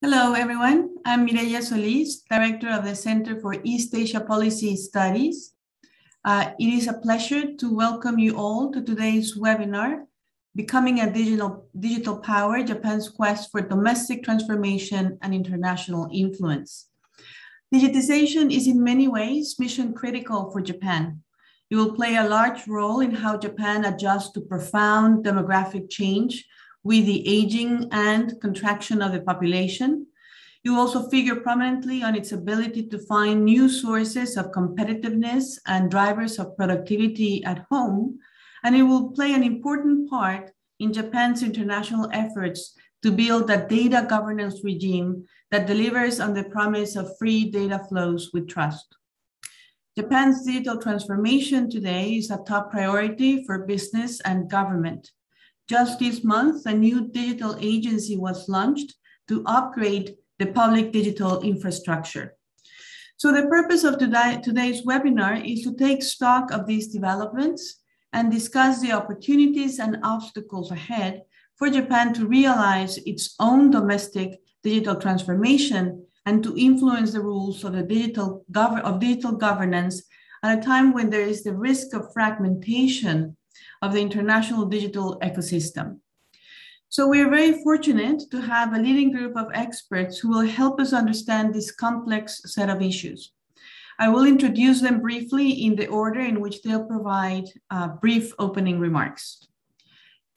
Hello, everyone. I'm Mireya Solis, Director of the Center for East Asia Policy Studies. It is a pleasure to welcome you all to today's webinar, Becoming a Digital Power, Japan's Quest for Domestic Transformation and International Influence. Digitization is in many ways mission critical for Japan. It will play a large role in how Japan adjusts to profound demographic change with the aging and contraction of the population. It will also figure prominently on its ability to find new sources of competitiveness and drivers of productivity at home, and it will play an important part in Japan's international efforts to build a data governance regime that delivers on the promise of free data flows with trust. Japan's digital transformation today is a top priority for business and government. Just this month, a new digital agency was launched to upgrade the public digital infrastructure. So the purpose of today's webinar is to take stock of these developments and discuss the opportunities and obstacles ahead for Japan to realize its own domestic digital transformation and to influence the rules of the digital governance at a time when there is the risk of fragmentation of the international digital ecosystem. So we are very fortunate to have a leading group of experts who will help us understand this complex set of issues. I will introduce them briefly in the order in which they'll provide brief opening remarks.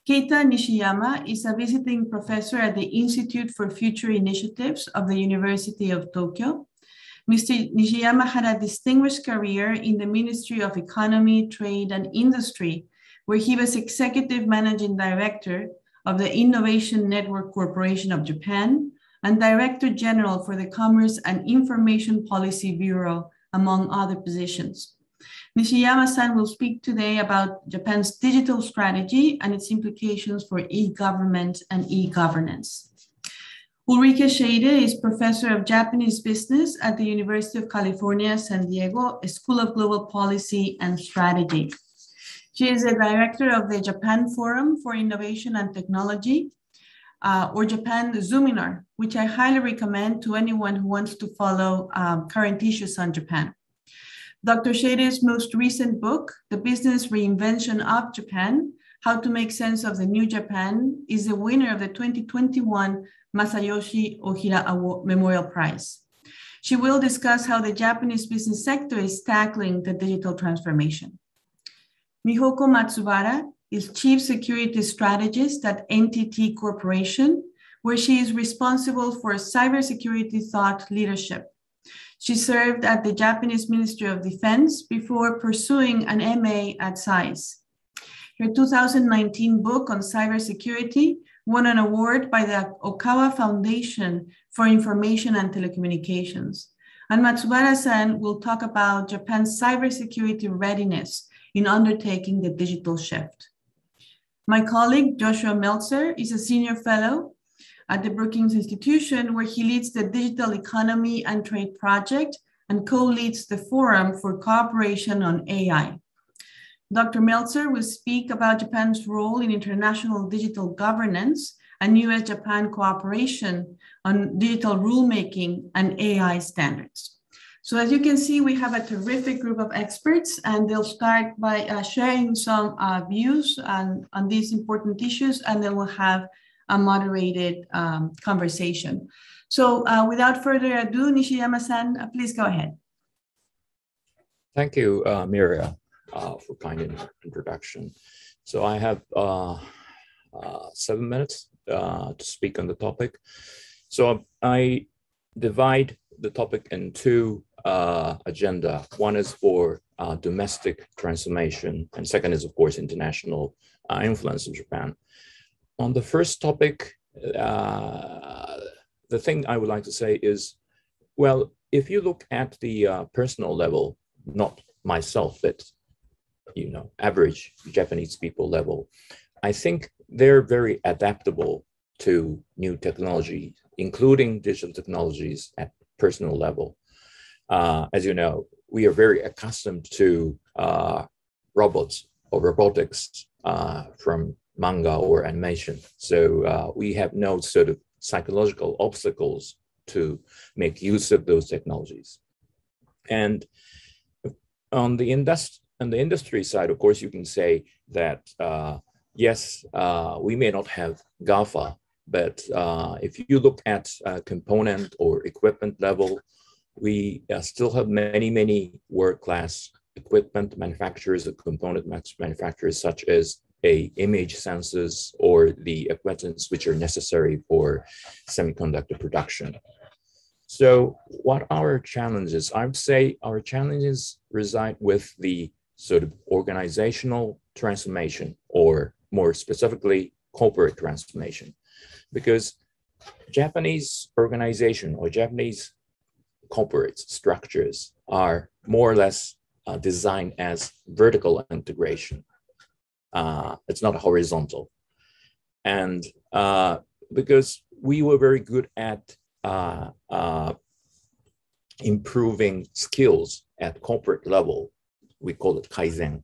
Keita Nishiyama is a visiting professor at the Institute for Future Initiatives of the University of Tokyo. Mr. Nishiyama had a distinguished career in the Ministry of Economy, Trade, and Industry, where he was Executive Managing Director of the Innovation Network Corporation of Japan and Director General for the Commerce and Information Policy Bureau, among other positions. Nishiyama-san will speak today about Japan's digital strategy and its implications for e-government and e-governance. Ulrike Scheide is Professor of Japanese Business at the University of California, San Diego, School of Global Policy and Strategy. She is the director of the Japan Forum for Innovation and Technology, or Japan Zoominar, which I highly recommend to anyone who wants to follow current issues on Japan. Dr. Scheide's most recent book, The Business Reinvention of Japan, How to Make Sense of the New Japan, is the winner of the 2021 Masayoshi Ohira Memorial Prize. She will discuss how the Japanese business sector is tackling the digital transformation. Mihoko Matsubara is Chief Security Strategist at NTT Corporation, where she is responsible for cybersecurity thought leadership. She served at the Japanese Ministry of Defense before pursuing an MA at SAIS. Her 2019 book on cybersecurity won an award by the Okawa Foundation for Information and Telecommunications. And Matsubara-san will talk about Japan's cybersecurity readiness in undertaking the digital shift. My colleague, Joshua Meltzer, is a senior fellow at the Brookings Institution, where he leads the Digital Economy and Trade Project and co-leads the Forum for Cooperation on AI. Dr. Meltzer will speak about Japan's role in international digital governance and US-Japan cooperation on digital rulemaking and AI standards. So as you can see, we have a terrific group of experts, and they'll start by sharing some views on these important issues, and then we'll have a moderated conversation. So without further ado, Nishiyama-san, please go ahead. Thank you, Mireya, for kind introduction. So I have 7 minutes to speak on the topic. So I divide the topic in two agenda. One is for domestic transformation, and second is, of course, international influence of Japan. On the first topic, the thing I would like to say is, well, if you look at the personal level, not myself, but average Japanese people level, I think they're very adaptable to new technology, including digital technologies at personal level. As you know, we are very accustomed to robots or robotics from manga or animation. So we have no sort of psychological obstacles to make use of those technologies. And on the industry side, of course, you can say that, yes, we may not have GAFA, but if you look at component or equipment level, we still have many world-class equipment manufacturers or component manufacturers, such as image sensors or the equipment which are necessary for semiconductor production. So what our challenges? I would say our challenges reside with the sort of organizational transformation, or more specifically, corporate transformation, because Japanese organization or Japanese corporate structures are more or less designed as vertical integration. It's not horizontal. And because we were very good at improving skills at corporate level, we call it Kaizen.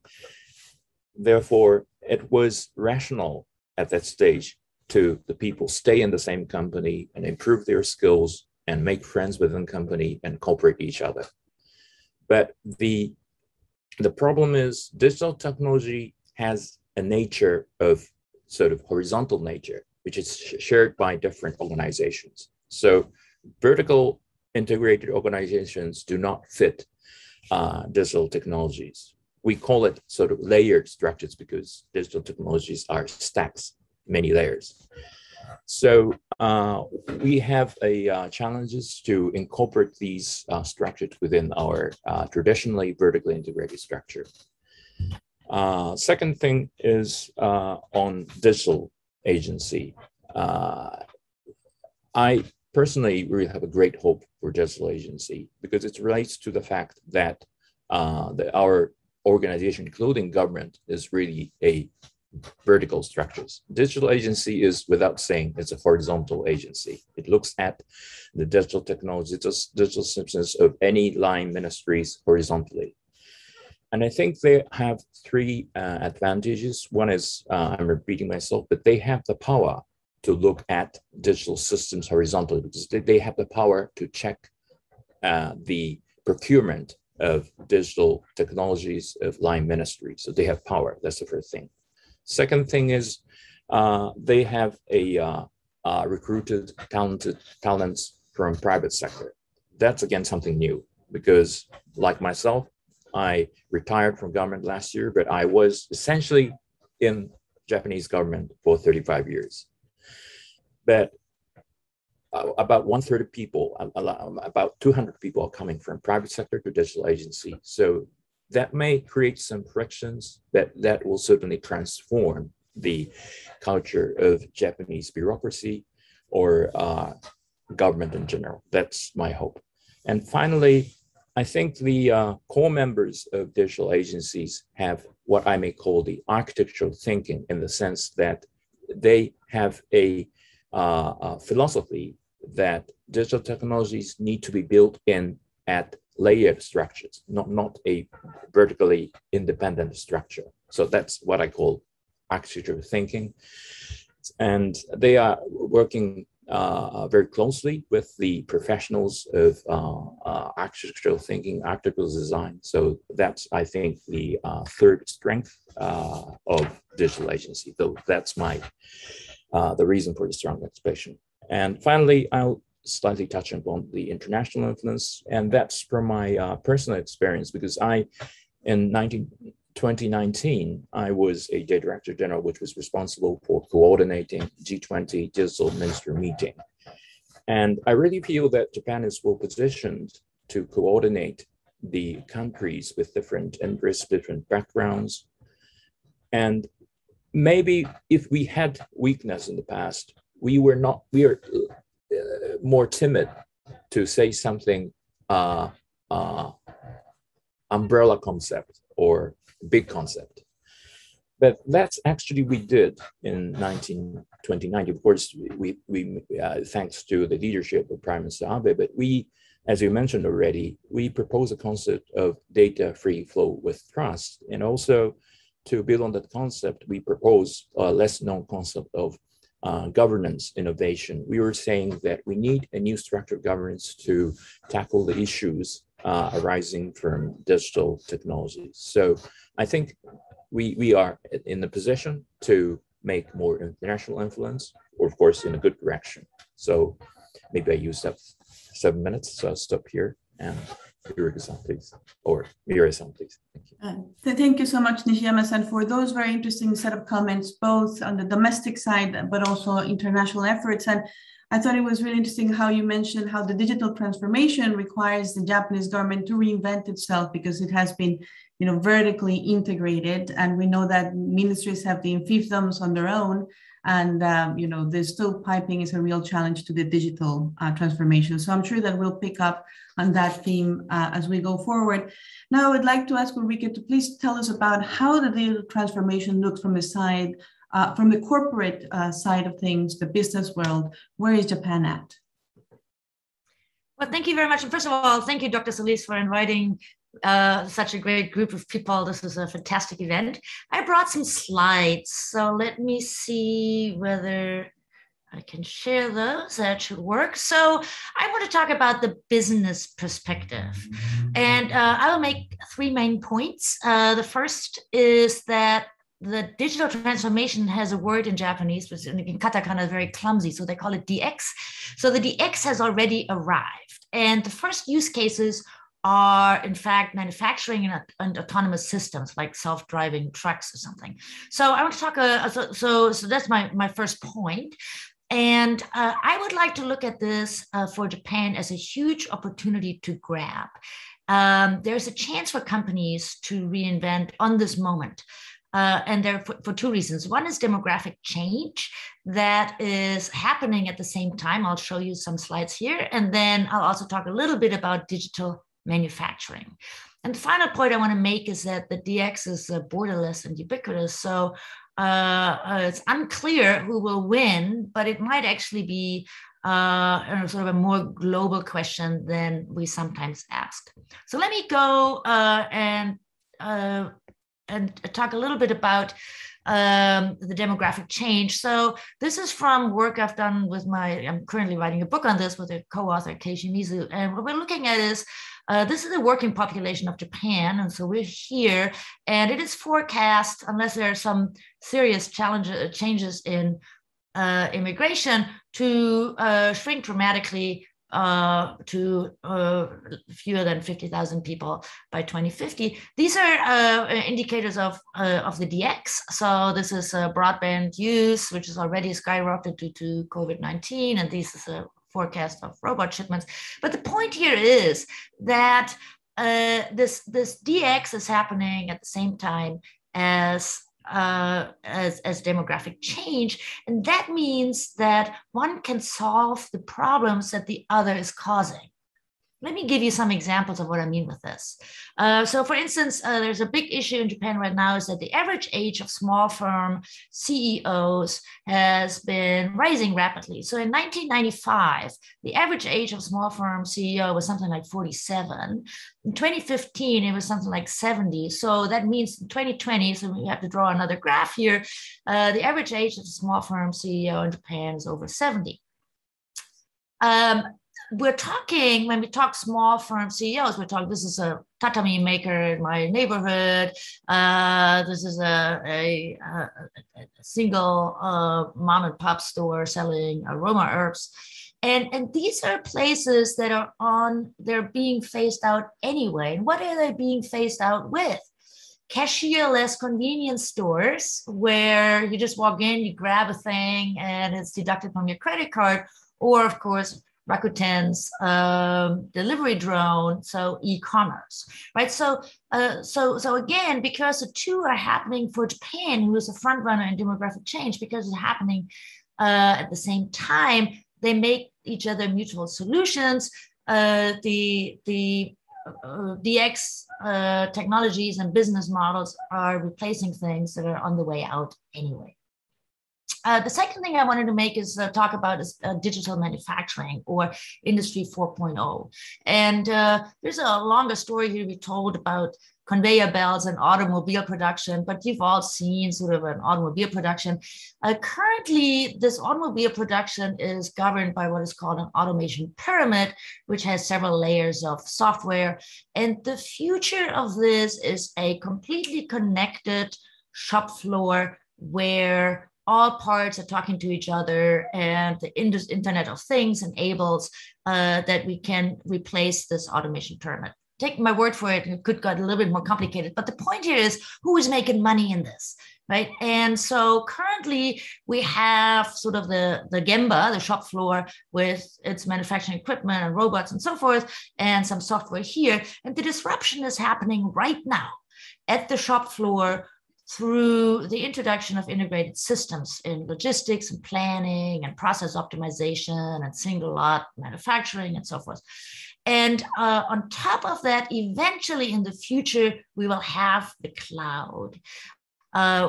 Therefore, it was rational at that stage to the people stay in the same company and improve their skills and make friends within the company and cooperate each other. But the problem is digital technology has a nature of sort of horizontal nature, which is shared by different organizations. So vertical integrated organizations do not fit digital technologies. We call it sort of layered structures because digital technologies are stacks, many layers. So we have challenges to incorporate these structures within our traditionally vertically integrated structure. Second thing is on digital agency. I personally really have a great hope for digital agency because it relates to the fact that our organization, including government, is really a vertical structures. Digital agency is, without saying, it's a horizontal agency. It looks at the digital technology, digital systems of any line ministries horizontally. And I think they have three advantages. One is, I'm repeating myself, but they have the power to look at digital systems horizontally because they have the power to check the procurement of digital technologies of line ministries. So they have power. That's the first thing. Second thing is they have recruited talents from private sector. That's again something new because, like myself, I retired from government last year, but I was essentially in Japanese government for 35 years. But about 1/3 of people, about 200 people are coming from private sector to digital agency. So that may create some frictions that will certainly transform the culture of Japanese bureaucracy or government in general. That's my hope. And finally, I think the core members of digital agencies have what I may call the architectural thinking, in the sense that they have a philosophy that digital technologies need to be built in at layered structures, not a vertically independent structure. So that's what I call architectural thinking. And they are working very closely with the professionals of architectural thinking, architectural design. So that's, I think, the third strength of digital agency. Though that's the reason for the strong expression. And finally, I'll slightly touch upon the international influence, and that's from my personal experience, because in 2019, I was a Director General, which was responsible for coordinating G20 Digital Minister meeting. And I really feel that Japan is well positioned to coordinate the countries with different interests, different backgrounds. And maybe if we had weakness in the past, we are more timid to say something umbrella concept or big concept. But that's actually we did in 2019. Of course, we thanks to the leadership of Prime Minister Abe, but we, as you mentioned already, we propose a concept of data free flow with trust. And also to build on that concept, we propose a less known concept of governance innovation. We were saying that we need a new structured governance to tackle the issues arising from digital technologies. So I think we are in the position to make more international influence, or of course in a good direction. So maybe I used up 7 minutes, so I'll stop here and Yuri-san, please, or Mirai-san, please. Thank you. Thank you so much, Nishiyama-san, for those very interesting set of comments, both on the domestic side, but also international efforts. And I thought it was really interesting how you mentioned how the digital transformation requires the Japanese government to reinvent itself because it has been, vertically integrated. And we know that ministries have the fiefdoms on their own. And, the stovepiping is a real challenge to the digital transformation. So I'm sure that we'll pick up on that theme as we go forward. Now, I would like to ask Ulrike to please tell us about how the digital transformation looks from the side, from the corporate side of things, the business world. Where is Japan at? Well, thank you very much. And first of all, thank you, Dr. Solis, for inviting such a great group of people. This is a fantastic event. I brought some slides, so let me see whether I can share those. That should work. So I want to talk about the business perspective, and I will make 3 main points. The first is that the digital transformation has a word in Japanese, which in katakana is very clumsy, so they call it DX. So the DX has already arrived, and the first use cases are in fact manufacturing and autonomous systems like self-driving trucks or something. So I want to talk, so that's my first point. And I would like to look at this for Japan as a huge opportunity to grab. There's a chance for companies to reinvent on this moment. And there for 2 reasons. One is demographic change that is happening at the same time. I'll show you some slides here. And then I'll also talk a little bit about digital manufacturing. And the final point I want to make is that the DX is borderless and ubiquitous. So it's unclear who will win, but it might actually be sort of a more global question than we sometimes ask. So let me go and talk a little bit about the demographic change. So this is from work I've done with I'm currently writing a book on this with a co-author, Kei Shimizu. And what we're looking at is, this is the working population of Japan. And so we're here, and it is forecast, unless there are some serious changes in immigration, to shrink dramatically to fewer than 50,000 people by 2050. These are indicators of the DX. So this is broadband use, which is already skyrocketed due to COVID-19, and this is a forecast of robot shipments. But the point here is that this DX is happening at the same time as demographic change. And that means that one can solve the problems that the other is causing. Let me give you some examples of what I mean with this. So for instance, there's a big issue in Japan right now is that the average age of small firm CEOs has been rising rapidly. So in 1995, the average age of small firm CEO was something like 47. In 2015, it was something like 70. So that means in 2020, so we have to draw another graph here, the average age of a small firm CEO in Japan is over 70. We're talking, when we talk small firm CEOs, we're talking, this is a tatami maker in my neighborhood. This is a single mom and pop store selling aroma herbs. And these are places that they're being phased out anyway. And what are they being phased out with? Cashierless convenience stores where you just walk in, you grab a thing and it's deducted from your credit card, or of course, Rakuten's delivery drone, so e-commerce, right? So again, because the 2 are happening for Japan, who is a front runner in demographic change, because it's happening at the same time, they make each other mutual solutions. The DX technologies and business models are replacing things that are on the way out anyway. The second thing I wanted to make is talk about is digital manufacturing, or Industry 4.0. And there's a longer story here to be told about conveyor belts and automobile production, but you've all seen sort of an automobile production. Currently, this automobile production is governed by what is called an automation pyramid, which has several layers of software. And the future of this is a completely connected shop floor where all parts are talking to each other, and the Internet of Things enables that we can replace this automation pyramid. Take my word for it, it could get a little bit more complicated, but the point here is who is making money in this, right? And so currently we have sort of the Gemba, the shop floor with its manufacturing equipment and robots and so forth, and some software here. And the disruption is happening right now at the shop floor through the introduction of integrated systems in logistics and planning and process optimization and single lot manufacturing and so forth. And on top of that, eventually in the future, we will have the cloud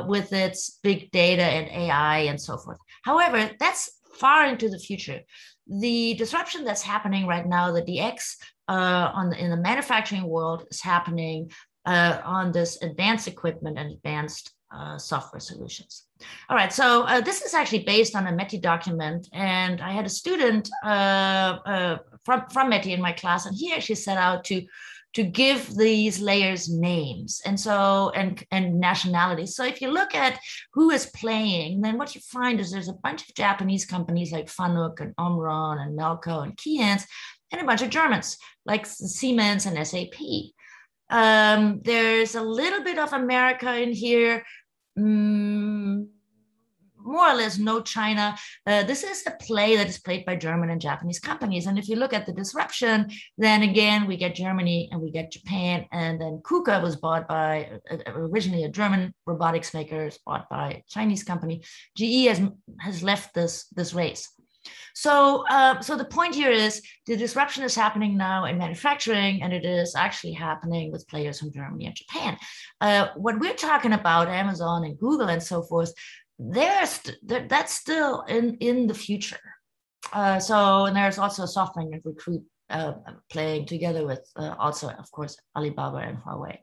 with its big data and AI and so forth. However, that's far into the future. The disruption that's happening right now, the DX in the manufacturing world, is happening on this advanced equipment and advanced software solutions. All right, so this is actually based on a METI document, and I had a student from METI in my class, and he actually set out to give these layers names and so and nationalities. So if you look at who is playing, then what you find is there's a bunch of Japanese companies like Fanuc and Omron and Melco and Keyence, and a bunch of Germans like Siemens and SAP. There's a little bit of America in here, more or less no China. This is a play that is played by German and Japanese companies. And if you look at the disruption, then again, we get Germany and we get Japan. And then KUKA was bought by originally a German robotics maker, bought by a Chinese company. GE has left this race. So, so the point here is the disruption is happening now in manufacturing, and it is actually happening with players from Germany and Japan. What we're talking about, Amazon and Google and so forth, that's still in the future. So, and there's also SoftBank and Recruit playing together with also, of course, Alibaba and Huawei.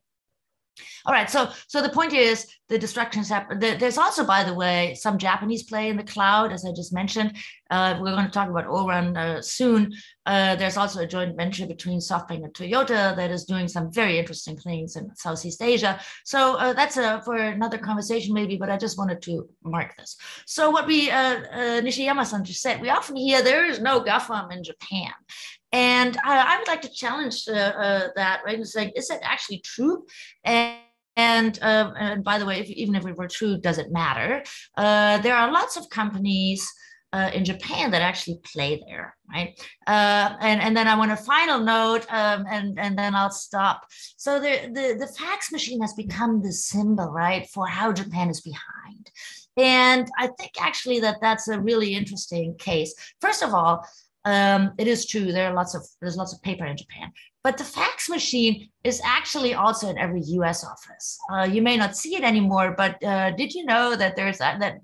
All right, so the point here is the destructions happen. There's also, by the way, some Japanese play in the cloud, as I just mentioned. We're going to talk about ORAN soon. There's also a joint venture between SoftBank and Toyota that is doing some very interesting things in Southeast Asia. So that's for another conversation maybe, but I just wanted to mark this. So what we, Nishiyama-san just said, we often hear there is no GAFAM in Japan. And I would like to challenge that, right? And say, is it actually true? And by the way, even if it were true, does it matter? There are lots of companies in Japan that actually play there, right? And then I want a final note, and then I'll stop. So the fax machine has become the symbol, right, for how Japan is behind. And I think actually that's a really interesting case. First of all, it is true there's lots of paper in Japan, but the fax machine is actually also in every US office. You may not see it anymore, but did you know that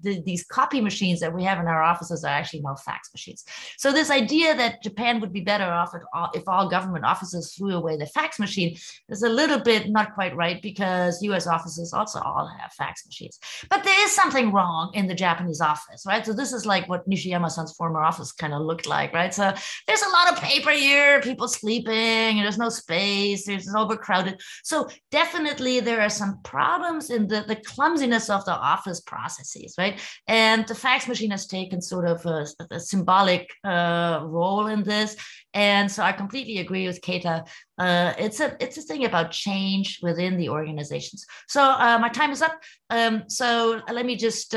these copy machines that we have in our offices are actually now fax machines? So this idea that Japan would be better off if all government offices threw away the fax machine is a little bit not quite right, because US offices also all have fax machines. But there is something wrong in the Japanese office, right? So this is like what Nishiyama-san's former office kind of looked like, right? So there's a lot of paper here, people sleeping, and there's no space, there's overcrowded. So definitely there are some problems in the clumsiness of the office processes, right? And the fax machine has taken sort of a symbolic role in this. And so I completely agree with Keita. It's a thing about change within the organizations. So my time is up. So let me just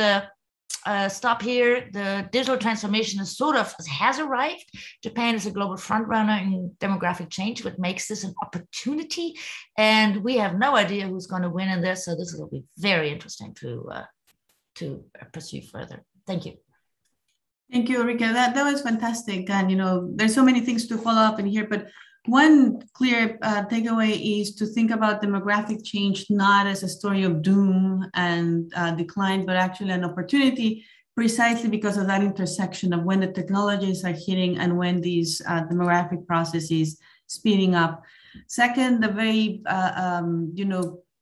stop here. The digital transformation has arrived. Japan is a global frontrunner in demographic change, which makes this an opportunity. And we have no idea who's going to win in this. So this will be very interesting to pursue further. Thank you. Thank you, Ulrike. That was fantastic. And, there's so many things to follow up in here, but one clear takeaway is to think about demographic change not as a story of doom and decline, but actually an opportunity, precisely because of that intersection of when the technologies are hitting and when these demographic processes speeding up. Second, the very,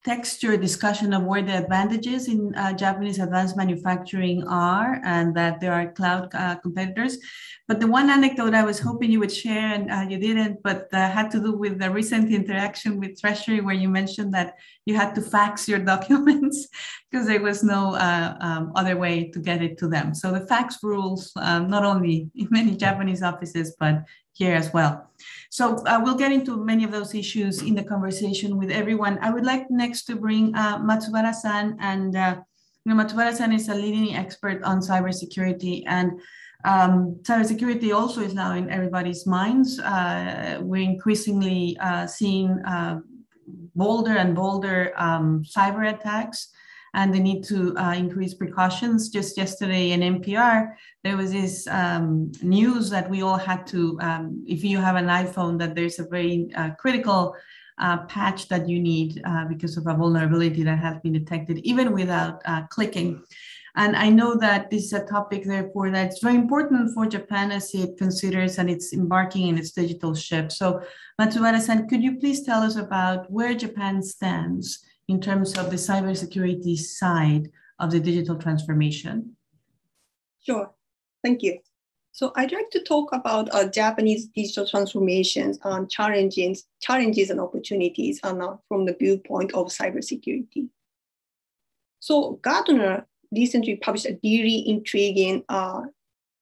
texture discussion of where the advantages in Japanese advanced manufacturing are, and that there are cloud competitors. But the one anecdote I was hoping you would share, and you didn't, but had to do with the recent interaction with Treasury, where you mentioned that you had to fax your documents because there was no other way to get it to them. So the fax rules, not only in many Japanese offices, but here as well. So we'll get into many of those issues in the conversation with everyone. I would like next to bring Matsubara-san, and Matsubara-san is a leading expert on cybersecurity, and cybersecurity also is now in everybody's minds. We're increasingly seeing bolder and bolder cyber attacks, and the need to increase precautions. Just yesterday in NPR, there was this news that we all had to, if you have an iPhone, that there's a very critical patch that you need because of a vulnerability that has been detected, even without clicking. And I know that this is a topic, therefore, that's very important for Japan as it considers and it's embarking in its digital shift. So Matsubara-san, could you please tell us about where Japan stands in terms of the cybersecurity side of the digital transformation? Sure, thank you. So I'd like to talk about Japanese digital transformations and challenges and opportunities from the viewpoint of cybersecurity. So Gartner recently published a really intriguing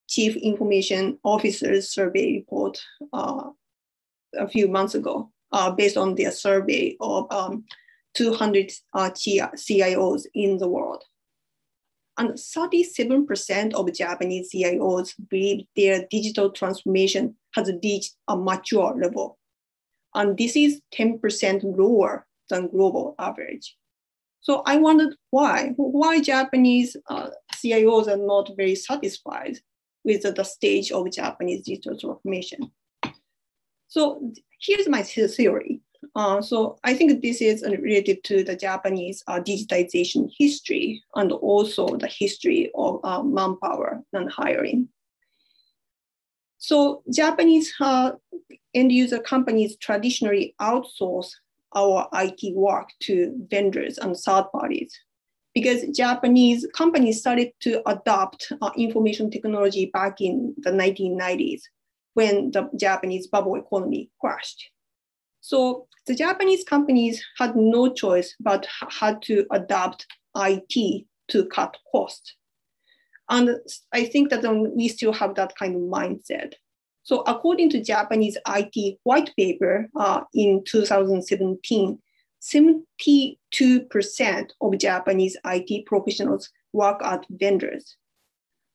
Chief Information Officers Survey report a few months ago, based on their survey of 200 CIOs in the world. And 37% of Japanese CIOs believe their digital transformation has reached a mature level. And this is 10% lower than global average. So I wondered why Japanese CIOs are not very satisfied with the stage of Japanese digital transformation. So here's my theory. So I think this is related to the Japanese digitization history and also the history of manpower and hiring. So Japanese end user companies traditionally outsource our IT work to vendors and third parties because Japanese companies started to adopt information technology back in the 1990s when the Japanese bubble economy crashed. So the Japanese companies had no choice but had to adopt IT to cut costs. And I think that we still have that kind of mindset. So according to Japanese IT white paper in 2017, 72% of Japanese IT professionals work at vendors.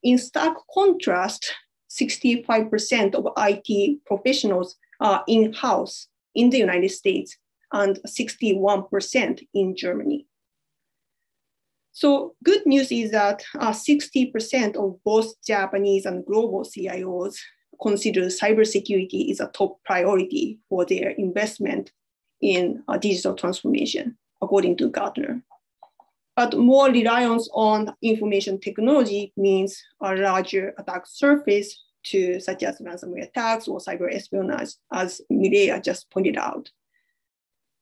In stark contrast, 65% of IT professionals are in-house in the United States and 61% in Germany. So good news is that 60% of both Japanese and global CIOs consider cybersecurity is a top priority for their investment in digital transformation, according to Gartner. But more reliance on information technology means a larger attack surface such as ransomware attacks or cyber espionage, as Mireya just pointed out.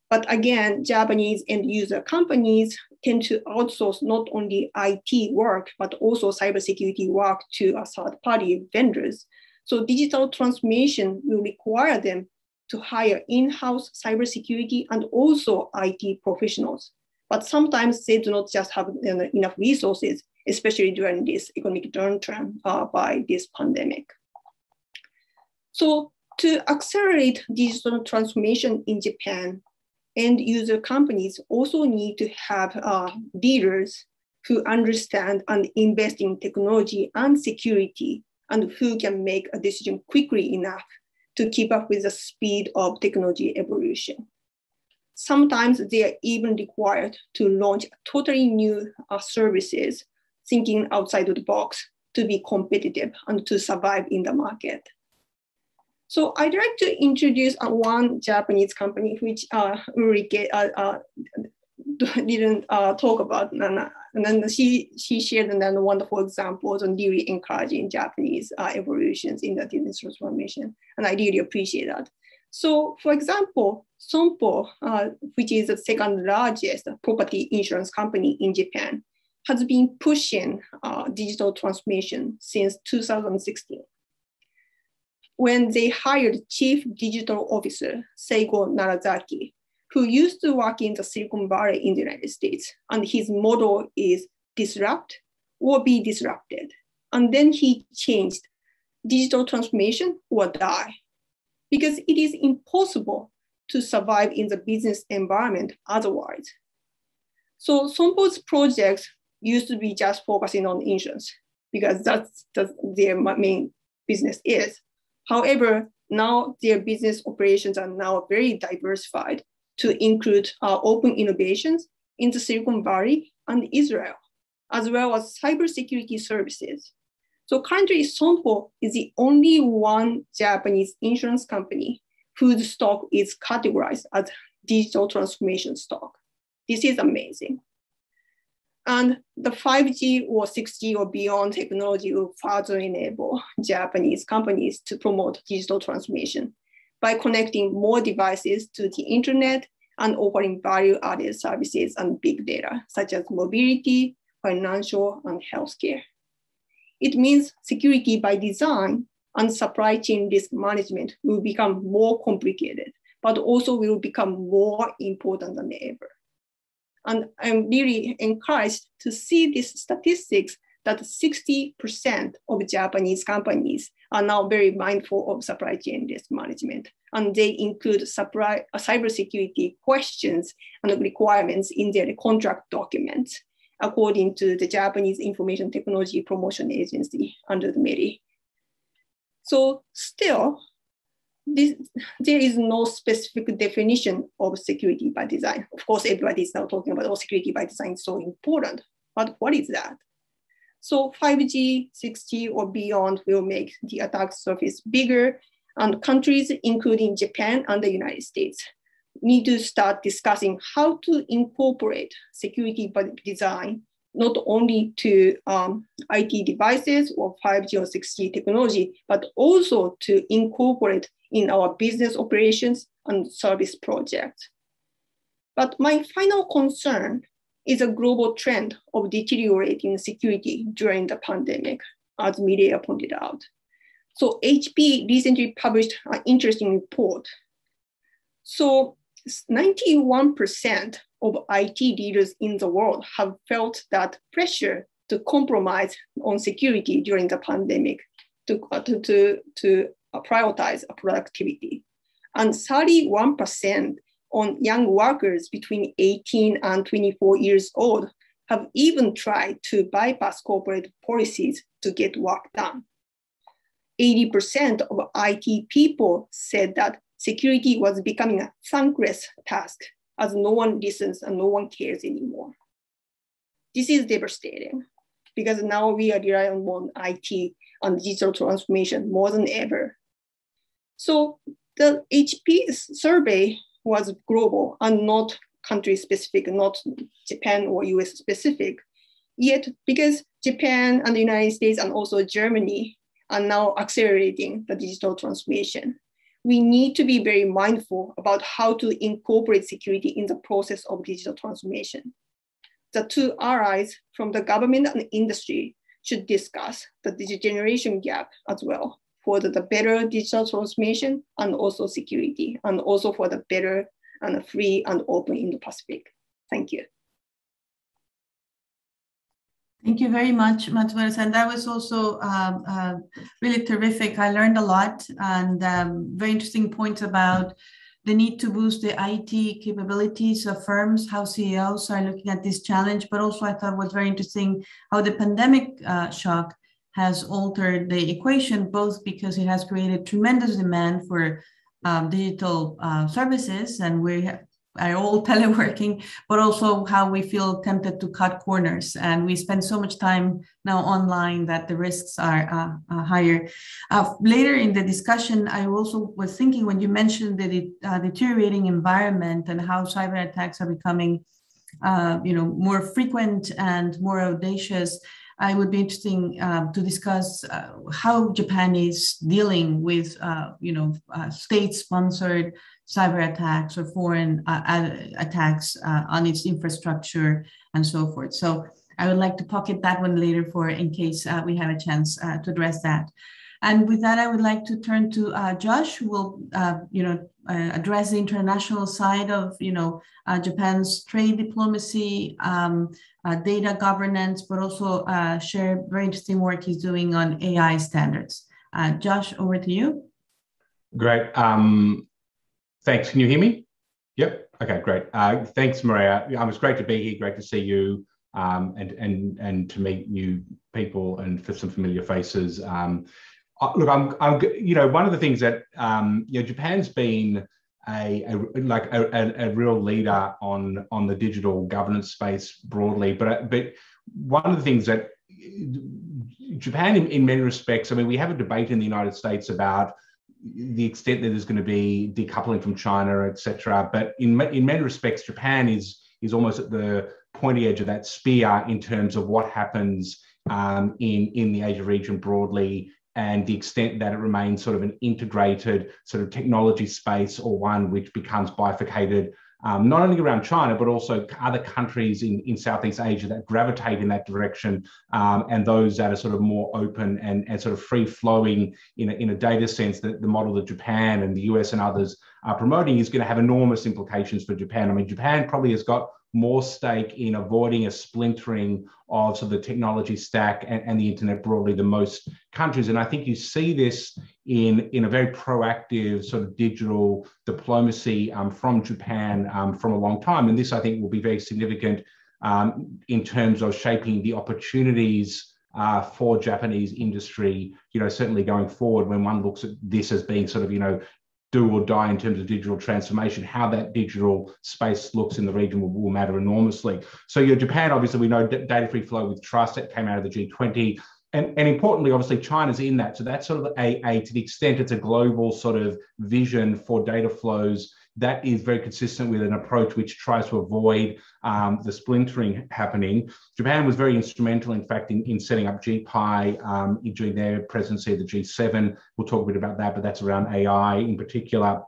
But again, Japanese end user companies tend to outsource not only IT work, but also cybersecurity work to third-party vendors. So digital transformation will require them to hire in-house cybersecurity and also IT professionals. But sometimes they do not just have enough resources, especially during this economic downturn by this pandemic. So to accelerate digital transformation in Japan, end user companies also need to have leaders who understand and invest in technology and security and who can make a decision quickly enough to keep up with the speed of technology evolution. Sometimes they are even required to launch totally new services, thinking outside of the box to be competitive and to survive in the market. So I'd like to introduce one Japanese company which Ulrike didn't talk about, and then she shared wonderful examples on really encouraging Japanese evolutions in the digital transformation, and I really appreciate that. So for example, Sompo, which is the second largest property insurance company in Japan, has been pushing digital transformation since 2016. When they hired Chief Digital Officer Seigo Narazaki, who used to work in the Silicon Valley in the United States, and his motto is disrupt or be disrupted. And then he changed digital transformation or die, because it is impossible to survive in the business environment otherwise. So Sompo's projects used to be just focusing on insurance because that's their main business is. However, now their business operations are now very diversified to include open innovations in the Silicon Valley and Israel, as well as cybersecurity services. So currently, Sompo is the only one Japanese insurance company whose stock is categorized as digital transformation stock. This is amazing. And the 5G or 6G or beyond technology will further enable Japanese companies to promote digital transformation by connecting more devices to the internet and offering value-added services and big data, such as mobility, financial, and healthcare. It means security by design and supply chain risk management will become more complicated, but also will become more important than ever. And I'm really encouraged to see these statistics that 60% of Japanese companies are now very mindful of supply chain risk management. And they include cybersecurity questions and requirements in their contract documents, according to the Japanese Information Technology Promotion Agency under the MERI. So still, there is no specific definition of security by design. Of course, everybody is now talking about, oh, security by design is so important, but what is that? So 5G, 6G, or beyond will make the attack surface bigger, and countries, including Japan and the United States, need to start discussing how to incorporate security by design, not only to IT devices or 5G or 6G technology, but also to incorporate in our business operations and service projects. But my final concern is a global trend of deteriorating security during the pandemic, as Mireya pointed out. So HP recently published an interesting report. So 91% of IT leaders in the world have felt that pressure to compromise on security during the pandemic to prioritize productivity. And 31% on young workers between 18 and 24 years old have even tried to bypass corporate policies to get work done. 80% of IT people said that security was becoming a thankless task as no one listens and no one cares anymore. This is devastating because now we are relying on IT and digital transformation more than ever. So the HP's survey was global and not country specific, not Japan or US specific. Yet because Japan and the United States and also Germany are now accelerating the digital transformation, we need to be very mindful about how to incorporate security in the process of digital transformation. The two allies from the government and industry should discuss the digital generation gap as well for the better digital transformation and also security, and also for the better and free and open Indo-Pacific. Thank you. Thank you very much, Matsumoto. And that was also really terrific. I learned a lot, and very interesting points about the need to boost the IT capabilities of firms, how CEOs are looking at this challenge, but also I thought was very interesting how the pandemic shock has altered the equation, both because it has created tremendous demand for digital services, and we are all teleworking, but also how we feel tempted to cut corners. And we spend so much time now online that the risks are higher. Later in the discussion, I also was thinking when you mentioned the deteriorating environment and how cyber attacks are becoming more frequent and more audacious, it would be interesting to discuss how Japan is dealing with, state-sponsored cyber attacks or foreign attacks on its infrastructure and so forth. So I would like to pocket that one later for in case we have a chance to address that. And with that, I would like to turn to Josh, who will, address the international side of, Japan's trade diplomacy, data governance, but also share very interesting work he's doing on AI standards. Josh, over to you. Great. Thanks. Can you hear me? Yep. Okay, great. Thanks, Maria. It was great to be here. Great to see you and to meet new people and for some familiar faces. Look, I'm one of the things that Japan's been a real leader on the digital governance space broadly, but one of the things that Japan, in many respects, I mean, we have a debate in the United States about the extent that there's going to be decoupling from China, etc. But in many respects, Japan is almost at the pointy edge of that spear in terms of what happens in the Asia region broadly, and the extent that it remains sort of an integrated sort of technology space, or one which becomes bifurcated, not only around China, but also other countries in Southeast Asia that gravitate in that direction, and those that are sort of more open and sort of free-flowing in a data sense. That the model that Japan and the US and others are promoting is going to have enormous implications for Japan. I mean, Japan probably has got more stake in avoiding a splintering of sort of the technology stack and the internet broadly than most countries. And I think you see this in a very proactive sort of digital diplomacy from Japan from a long time. And this, I think, will be very significant in terms of shaping the opportunities for Japanese industry, certainly going forward, when one looks at this as being sort of, do or die in terms of digital transformation. How that digital space looks in the region will matter enormously. So Japan, obviously, we know data-free flow with trust, that came out of the G20. And importantly, obviously, China's in that. So that's sort of to the extent it's a global sort of vision for data flows, that is very consistent with an approach which tries to avoid the splintering happening. Japan was very instrumental, in fact, in setting up GPI during their presidency of the G7. We'll talk a bit about that, but that's around AI in particular.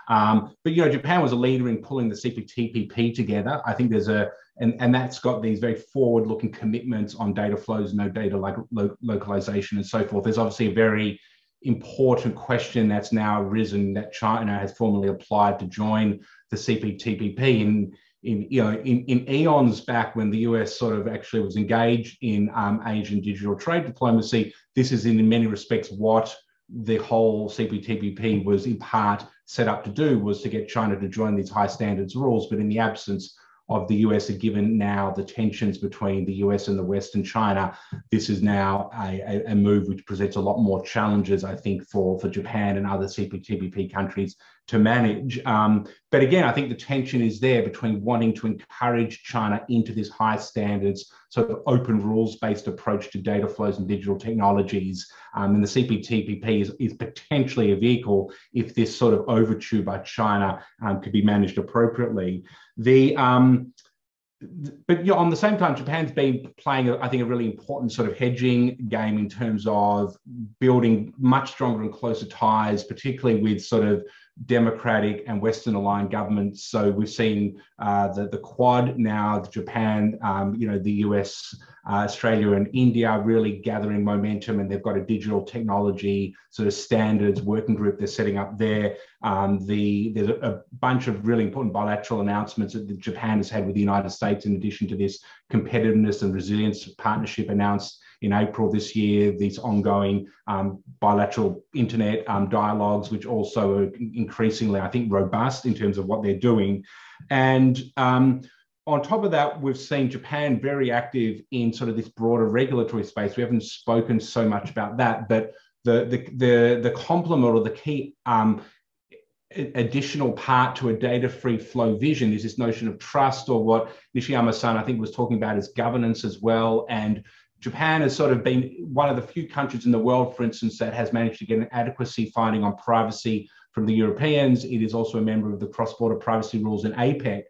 But Japan was a leader in pulling the CPTPP together. I think there's and that's got these very forward-looking commitments on data flows, no data like localization and so forth. There's obviously a very important question that's now arisen that China has formally applied to join the CPTPP. In eons back, when the US sort of actually was engaged in Asian digital trade diplomacy, this is in many respects what the whole CPTPP was in part set up to do, was to get China to join these high standards rules. But in the absence of the US, given now the tensions between the US and the West and China, this is now a move which presents a lot more challenges, I think, for Japan and other CPTPP countries to manage. But again, I think the tension is there between wanting to encourage China into this high standards, sort of open rules-based approach to data flows and digital technologies. And the CPTPP is potentially a vehicle if this sort of overture by China could be managed appropriately. But on the same time, Japan's been playing, I think, a really important sort of hedging game in terms of building much stronger and closer ties, particularly with sort of democratic and Western aligned governments. So we've seen the Quad now, Japan, the US, Australia and India really gathering momentum, and they've got a digital technology sort of standards working group they're setting up there. There's a bunch of really important bilateral announcements that Japan has had with the United States, in addition to this competitiveness and resilience partnership announced in April this year, these ongoing bilateral internet dialogues, which also are increasingly, I think, robust in terms of what they're doing. And on top of that, we've seen Japan very active in sort of this broader regulatory space. We haven't spoken so much about that, but the complement or the key additional part to a data-free flow vision is this notion of trust, or what Nishiyama-san, I think, was talking about as governance as well. And Japan has sort of been one of the few countries in the world, for instance, that has managed to get an adequacy finding on privacy from the Europeans. It is also a member of the cross-border privacy rules in APEC.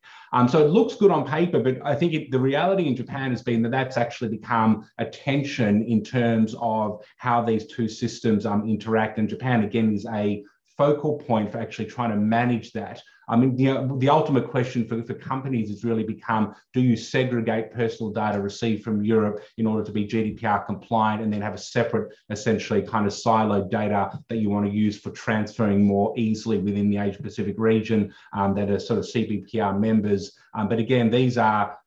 So it looks good on paper, but I think the reality in Japan has been that that's actually become a tension in terms of how these two systems interact. And Japan, again, is a focal point for actually trying to manage that. I mean, the ultimate question for companies has really become, do you segregate personal data received from Europe in order to be GDPR compliant and then have a separate, essentially kind of siloed data that you want to use for transferring more easily within the Asia Pacific region that are sort of CBPR members. But again, these are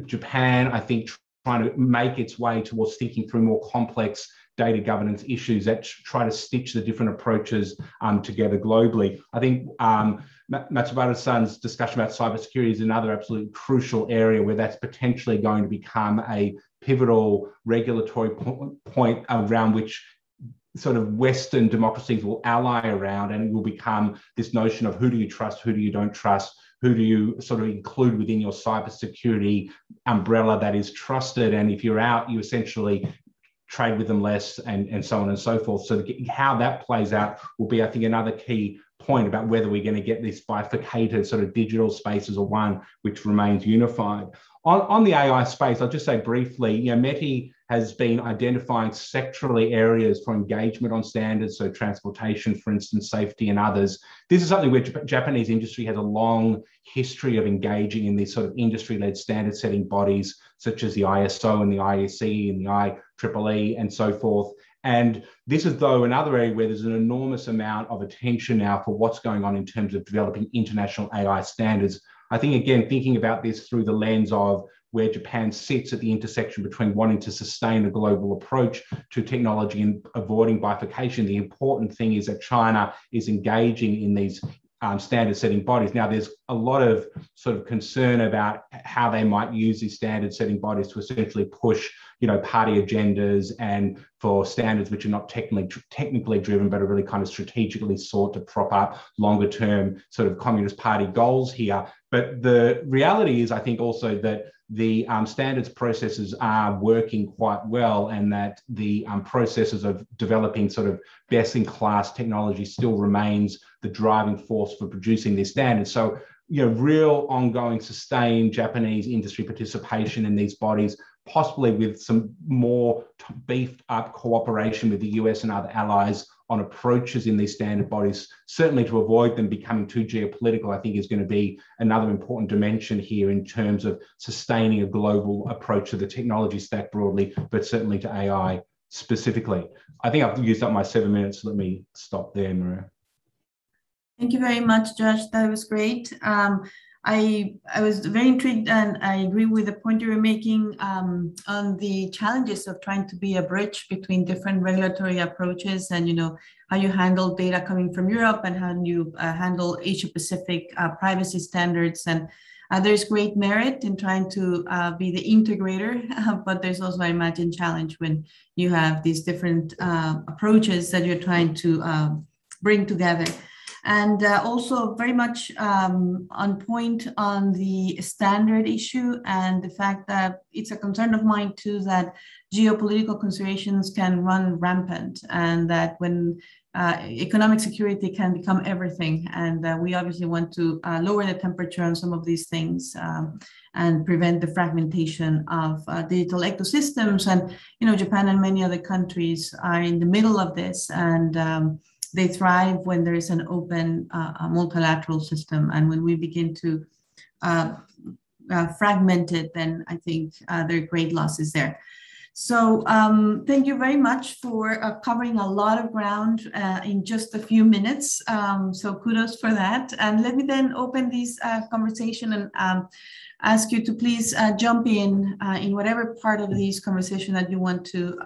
Japan, I think, trying to make its way towards thinking through more complex data governance issues that try to stitch the different approaches together globally. I think Matsubara-san's discussion about cybersecurity is another absolutely crucial area where that's potentially going to become a pivotal regulatory point around which sort of Western democracies will ally around, and it will become this notion of who do you trust, who do you don't trust, who do you sort of include within your cybersecurity umbrella that is trusted, and if you're out, you essentially trade with them less, and so on and so forth. So how that plays out will be, I think, another key point about whether we're going to get this bifurcated sort of digital spaces or one which remains unified. On the AI space, I'll just say briefly, METI has been identifying sectorally areas for engagement on standards, so transportation, for instance, safety and others. This is something where Japanese industry has a long history of engaging in these sort of industry-led standard setting bodies, such as the ISO and the IEC and the IEEE and so forth. And this is, though, another area where there's an enormous amount of attention now for what's going on in terms of developing international AI standards. I think, again, thinking about this through the lens of where Japan sits at the intersection between wanting to sustain a global approach to technology and avoiding bifurcation, the important thing is that China is engaging in these standard setting bodies. Now, there's a lot of sort of concern about how they might use these standard setting bodies to essentially push, party agendas and for standards which are not technically driven, but are really kind of strategically sought to prop up longer term sort of Communist Party goals here. But the reality is, I think also that the standards processes are working quite well, and that the processes of developing sort of best-in-class technology still remains the driving force for producing these standards. So, real ongoing sustained Japanese industry participation in these bodies, possibly with some more beefed up cooperation with the US and other allies on approaches in these standard bodies, certainly to avoid them becoming too geopolitical, I think is going to be another important dimension here in terms of sustaining a global approach to the technology stack broadly, but certainly to AI specifically. I think I've used up my 7 minutes. Let me stop there, Maria. Thank you very much, Josh. That was great. I was very intrigued, and I agree with the point you were making on the challenges of trying to be a bridge between different regulatory approaches, and how you handle data coming from Europe and how you handle Asia Pacific privacy standards. And there's great merit in trying to be the integrator, but there's also, I imagine, challenge when you have these different approaches that you're trying to bring together. And also very much on point on the standard issue and the fact that it's a concern of mine too that geopolitical considerations can run rampant, and that when economic security can become everything, and we obviously want to lower the temperature on some of these things and prevent the fragmentation of digital ecosystems. And Japan and many other countries are in the middle of this, and they thrive when there is an open multilateral system. And when we begin to fragment it, then I think there are great losses there. So thank you very much for covering a lot of ground in just a few minutes. So kudos for that. And let me then open this conversation and ask you to please jump in whatever part of this conversation that you want to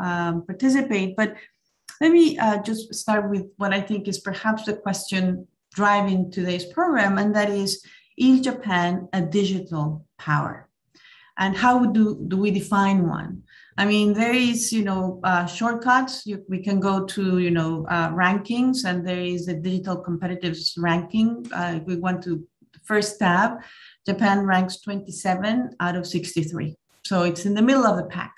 participate. But let me just start with what I think is perhaps the question driving today's program, and that is Japan a digital power? And how do we define one? I mean, there is, shortcuts. We can go to, rankings, and there is a digital competitiveness ranking. If we want to first tab, Japan ranks 27 out of 63. So it's in the middle of the pack.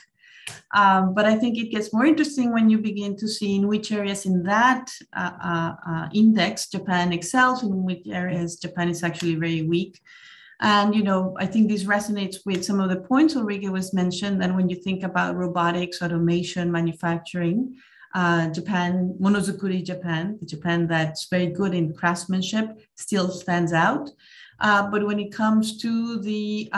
But I think it gets more interesting when you begin to see in which areas in that index Japan excels, and in which areas Japan is actually very weak. And, I think this resonates with some of the points Ulrike was mentioned. And when you think about robotics, automation, manufacturing, Japan, Monozukuri Japan, the Japan that's very good in craftsmanship, still stands out. But when it comes to the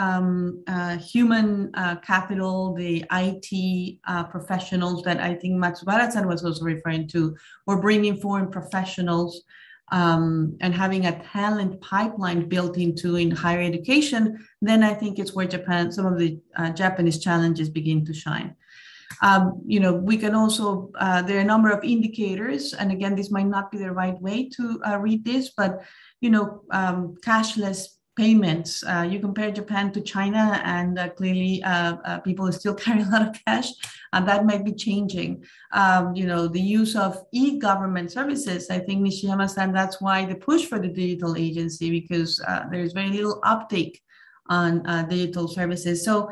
human capital, the IT professionals that I think Matsubara-san was also referring to, or bringing foreign professionals and having a talent pipeline built into in higher education, then I think it's where some of the Japanese challenges begin to shine. We can also, there are a number of indicators, and again, this might not be the right way to read this, but, cashless payments, you compare Japan to China, and clearly people still carry a lot of cash, and that might be changing. The use of e-government services, I think Nishiyama-san, that's why the push for the digital agency, because there's very little uptake on digital services. So,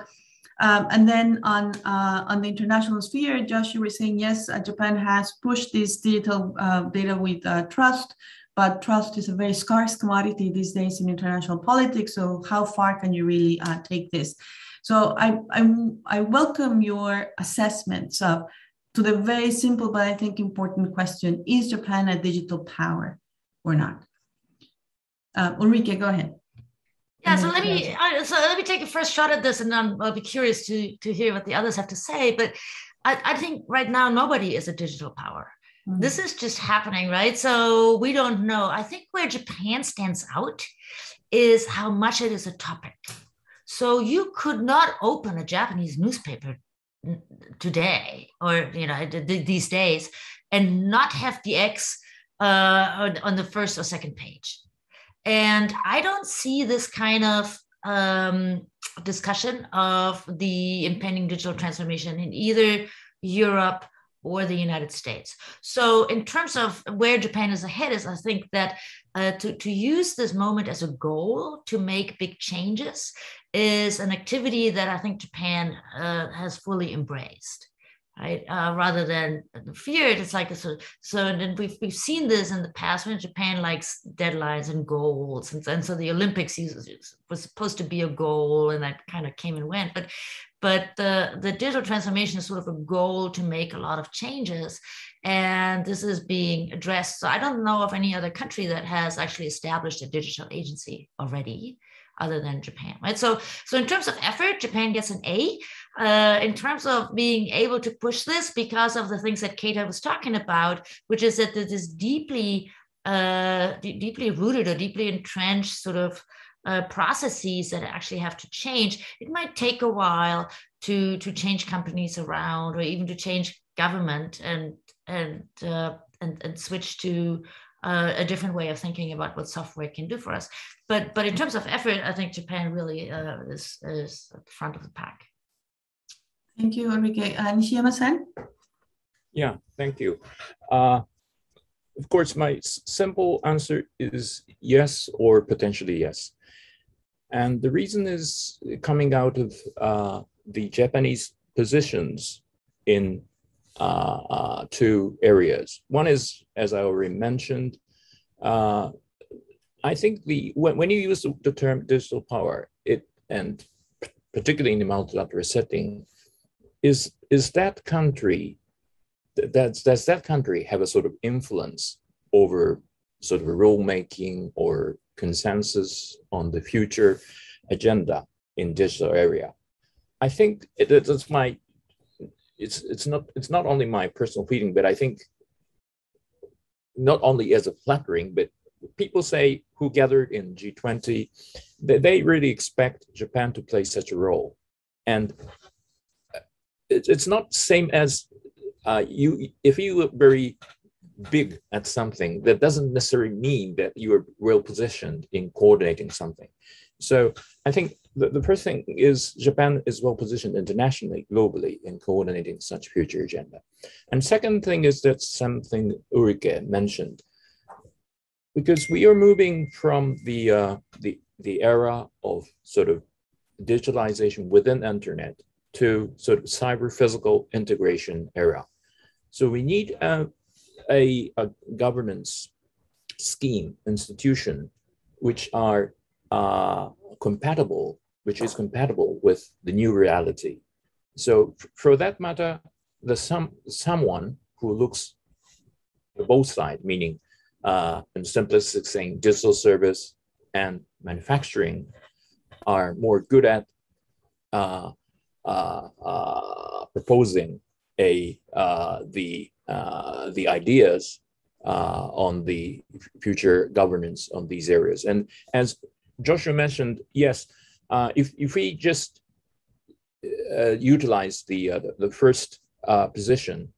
and then on the international sphere, Josh, you were saying, yes, Japan has pushed this digital data with trust, but trust is a very scarce commodity these days in international politics. So how far can you really take this? So I welcome your assessments to the very simple, but I think important question: is Japan a digital power or not? Ulrike, go ahead. Yeah, so let me take a first shot at this, and I'll be curious to hear what the others have to say. But I think right now nobody is a digital power. Mm-hmm. This is just happening, right? So we don't know. I think where Japan stands out is how much it is a topic. So you could not open a Japanese newspaper today, or these days, and not have the X on the first or second page. And I don't see this kind of discussion of the impending digital transformation in either Europe or the United States. So in terms of where Japan is ahead is, I think that to use this moment as a goal to make big changes is an activity that I think Japan has fully embraced. Right? Rather than fear it, it's like so. And then we've seen this in the past when Japan likes deadlines and goals, and so the Olympics was supposed to be a goal, and that kind of came and went. But the digital transformation is sort of a goal to make a lot of changes, and this is being addressed. So I don't know of any other country that has actually established a digital agency already, other than Japan, right? So in terms of effort, Japan gets an A. In terms of being able to push this, because of the things that Keita was talking about, which is that this deeply rooted or deeply entrenched sort of processes that actually have to change. It might take a while to change companies around, or even to change government and switch to a different way of thinking about what software can do for us. But in terms of effort, I think Japan really is at the front of the pack. Thank you, Ulrike. Nishiyama-san? Yeah, thank you. Of course, my simple answer is yes, or potentially yes. And the reason is coming out of the Japanese positions in two areas. One is, as I already mentioned, I think when you use the term digital power, and particularly in the multilateral setting, is that country, does that country have a sort of influence over sort of a rule-making or consensus on the future agenda in digital area? I think it's not only my personal feeling, but I think not only as a flattering, but people say who gathered in G20, they really expect Japan to play such a role. And it's not the same as if you are very big at something, that doesn't necessarily mean that you are well positioned in coordinating something. So I think the first thing is Japan is well positioned internationally, globally, in coordinating such future agenda. And second thing is that something Ulrike mentioned, because we are moving from the era of sort of digitalization within internet to sort of cyber-physical integration era. So we need a governance scheme, institution, which are compatible with the new reality. So for that matter, someone who looks at both sides, meaning in simplistic saying, digital service and manufacturing are more good at proposing the ideas on the future governance on these areas. And as Joshua mentioned, yes, if we just utilize the first position,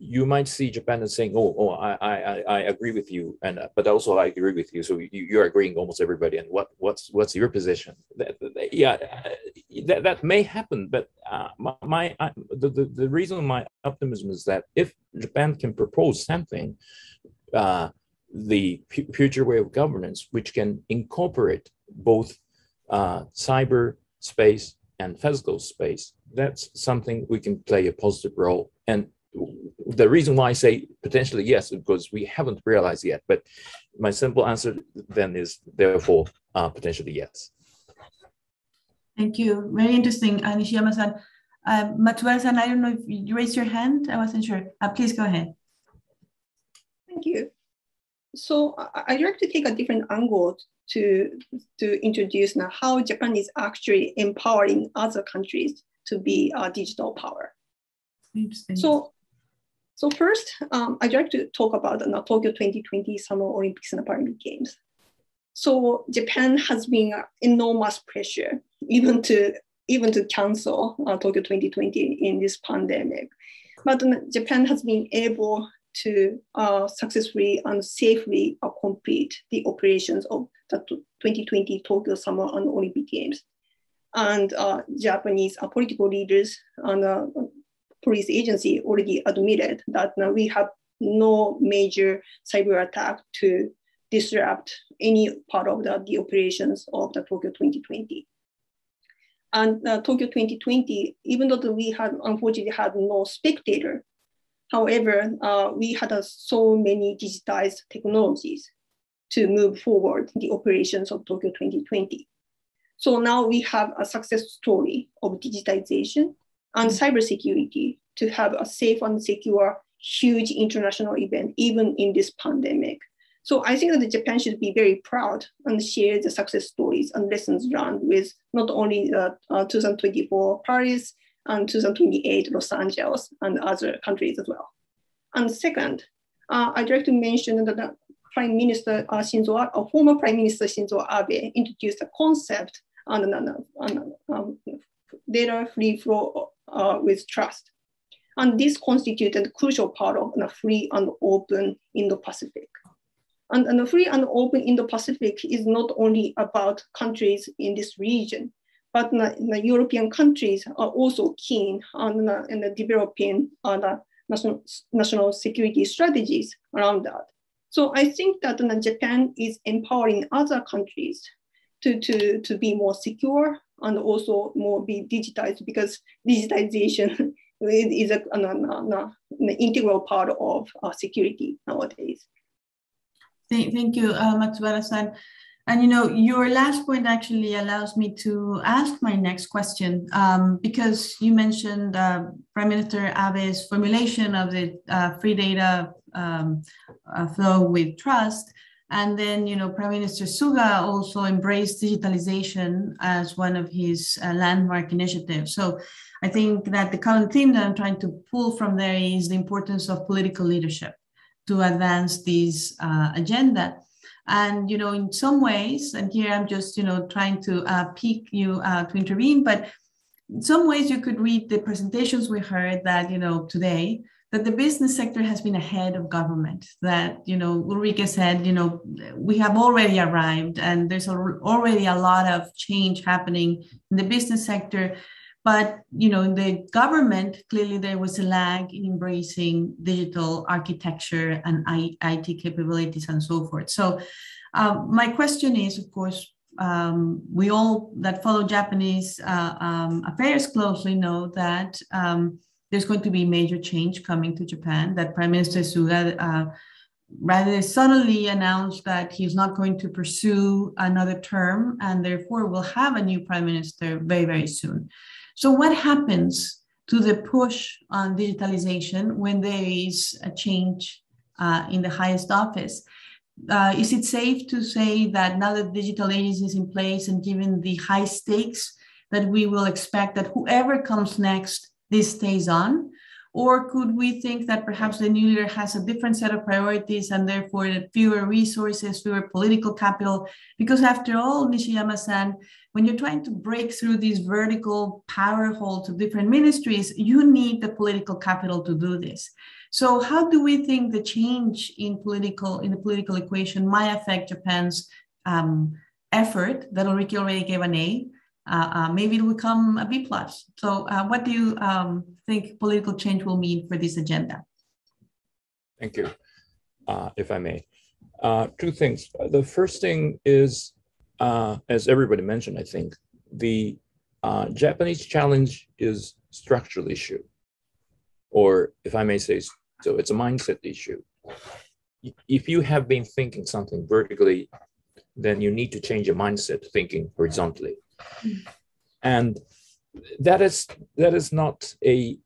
you might see Japan as saying, I agree with you, and but also I agree with you. So you're agreeing almost everybody. And what's your position? That may happen, but the reason my optimism is that if Japan can propose something, the future way of governance, which can incorporate both cyber space and physical space, that's something we can play a positive role. And the reason why I say potentially yes, because we haven't realized yet, but my simple answer then is therefore potentially yes. Thank you. Very interesting, Nishiyama-san. Matsuura-san, I don't know if you raised your hand. I wasn't sure. Please go ahead. Thank you. So I'd like to take a different angle to introduce now how Japan is actually empowering other countries to be a digital power. Interesting. So first, I'd like to talk about the Tokyo 2020 Summer Olympics and Paralympic Games. So Japan has been enormous pressure even to cancel Tokyo 2020 in this pandemic. But Japan has been able to successfully and safely complete the operations of the 2020 Tokyo Summer and Olympic Games. And Japanese political leaders and police agency already admitted that we have no major cyber attack to disrupt any part of the operations of the Tokyo 2020. And Tokyo 2020, even though we had unfortunately had no spectator, however, we had so many digitized technologies to move forward the operations of Tokyo 2020. So now we have a success story of digitization and cybersecurity to have a safe and secure, huge international event, even in this pandemic. So I think that Japan should be very proud and share the success stories and lessons learned with not only 2024 Paris and 2028 Los Angeles and other countries as well. And second, I'd like to mention that the Prime Minister former Prime Minister Shinzo Abe introduced a concept on data free flow with trust. And this constituted a crucial part of a free and open Indo-Pacific. And the free and open Indo-Pacific is not only about countries in this region, but the European countries are also keen on developing national security strategies around that. So I think that Japan is empowering other countries to be more secure and also more be digitized, because digitization is an integral part of security nowadays. Thank you, Matsuura-san. And your last point actually allows me to ask my next question, because you mentioned Prime Minister Abe's formulation of the free data flow with trust. And then, Prime Minister Suga also embraced digitalization as one of his landmark initiatives. So I think that the common theme that I'm trying to pull from there is the importance of political leadership to advance this agenda. And, in some ways, and here I'm just, trying to pick you to intervene, but in some ways you could read the presentations we heard that, today, that the business sector has been ahead of government, that, Ulrike said, we have already arrived and there's already a lot of change happening in the business sector. But, in the government, clearly there was a lag in embracing digital architecture and IT capabilities and so forth. So my question is, of course, we all that follow Japanese affairs closely know that there's going to be major change coming to Japan, that Prime Minister Suga rather suddenly announced that he's not going to pursue another term, and therefore will have a new prime minister very, very soon. So what happens to the push on digitalization when there is a change in the highest office? Is it safe to say that now that digital agency is in place and given the high stakes that we will expect that whoever comes next, this stays on? Or could we think that perhaps the new leader has a different set of priorities and therefore fewer resources, fewer political capital? Because after all, Nishiyama-san, when you're trying to break through these vertical power holes of different ministries, you need the political capital to do this. So how do we think the change in the political equation might affect Japan's effort that Ulrike already gave an A? Maybe it will become a B+. So what do you think political change will mean for this agenda? Thank you. If I may. Two things. The first thing is, as everybody mentioned, I think, the Japanese challenge is structural issue, or if I may say so, it's a mindset issue. If you have been thinking something vertically, then you need to change your mindset thinking horizontally. And that is not a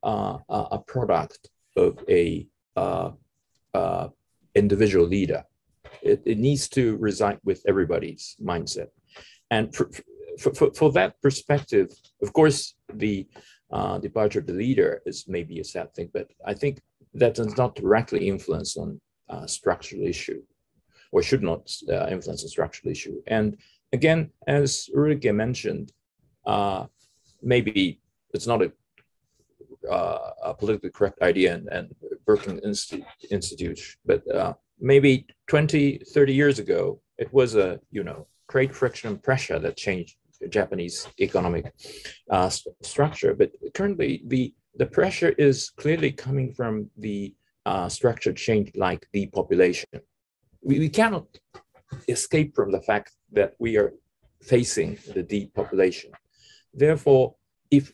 product of a individual leader. It needs to reside with everybody's mindset. And for that perspective, of course, the departure of the leader is maybe a sad thing, but I think that does not directly influence on structural issue, or should not influence a structural issue. And again, as Ulrike mentioned, maybe it's not a politically correct idea and Brookings Institute, but maybe 20, 30 years ago, it was a great friction and pressure that changed Japanese economic structure. But currently, the pressure is clearly coming from the structure change, like depopulation. We cannot escape from the fact that we are facing the depopulation. Therefore, if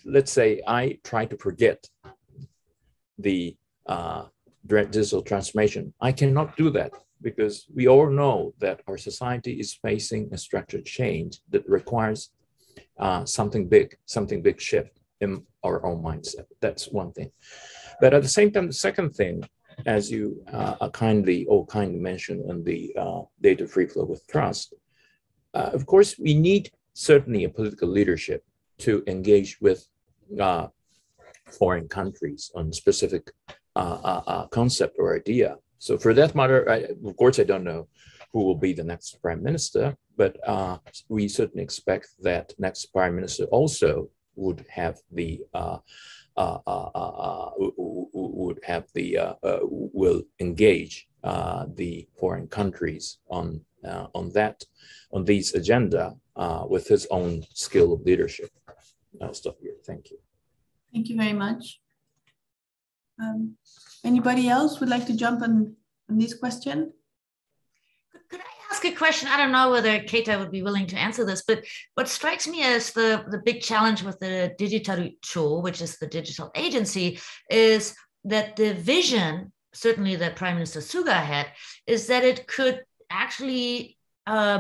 let's say I try to forget the digital transformation, I cannot do that, because we all know that our society is facing a structural change that requires something big shift in our own mindset. That's one thing. But at the same time, the second thing, as you kindly mentioned in the data free flow with trust, of course, we need certainly a political leadership to engage with foreign countries on specific concept or idea. So for that matter, of course, I don't know who will be the next prime minister, but we certainly expect that next prime minister also would have will engage the foreign countries on these agenda with his own skill of leadership. I'll stop here. Thank you. Thank you very much. Anybody else would like to jump on this question? Could I ask a question? I don't know whether Keita would be willing to answer this, but what strikes me as the big challenge with the Digital Cho, which is the digital agency, is that the vision, certainly that Prime Minister Suga had, is that it could actually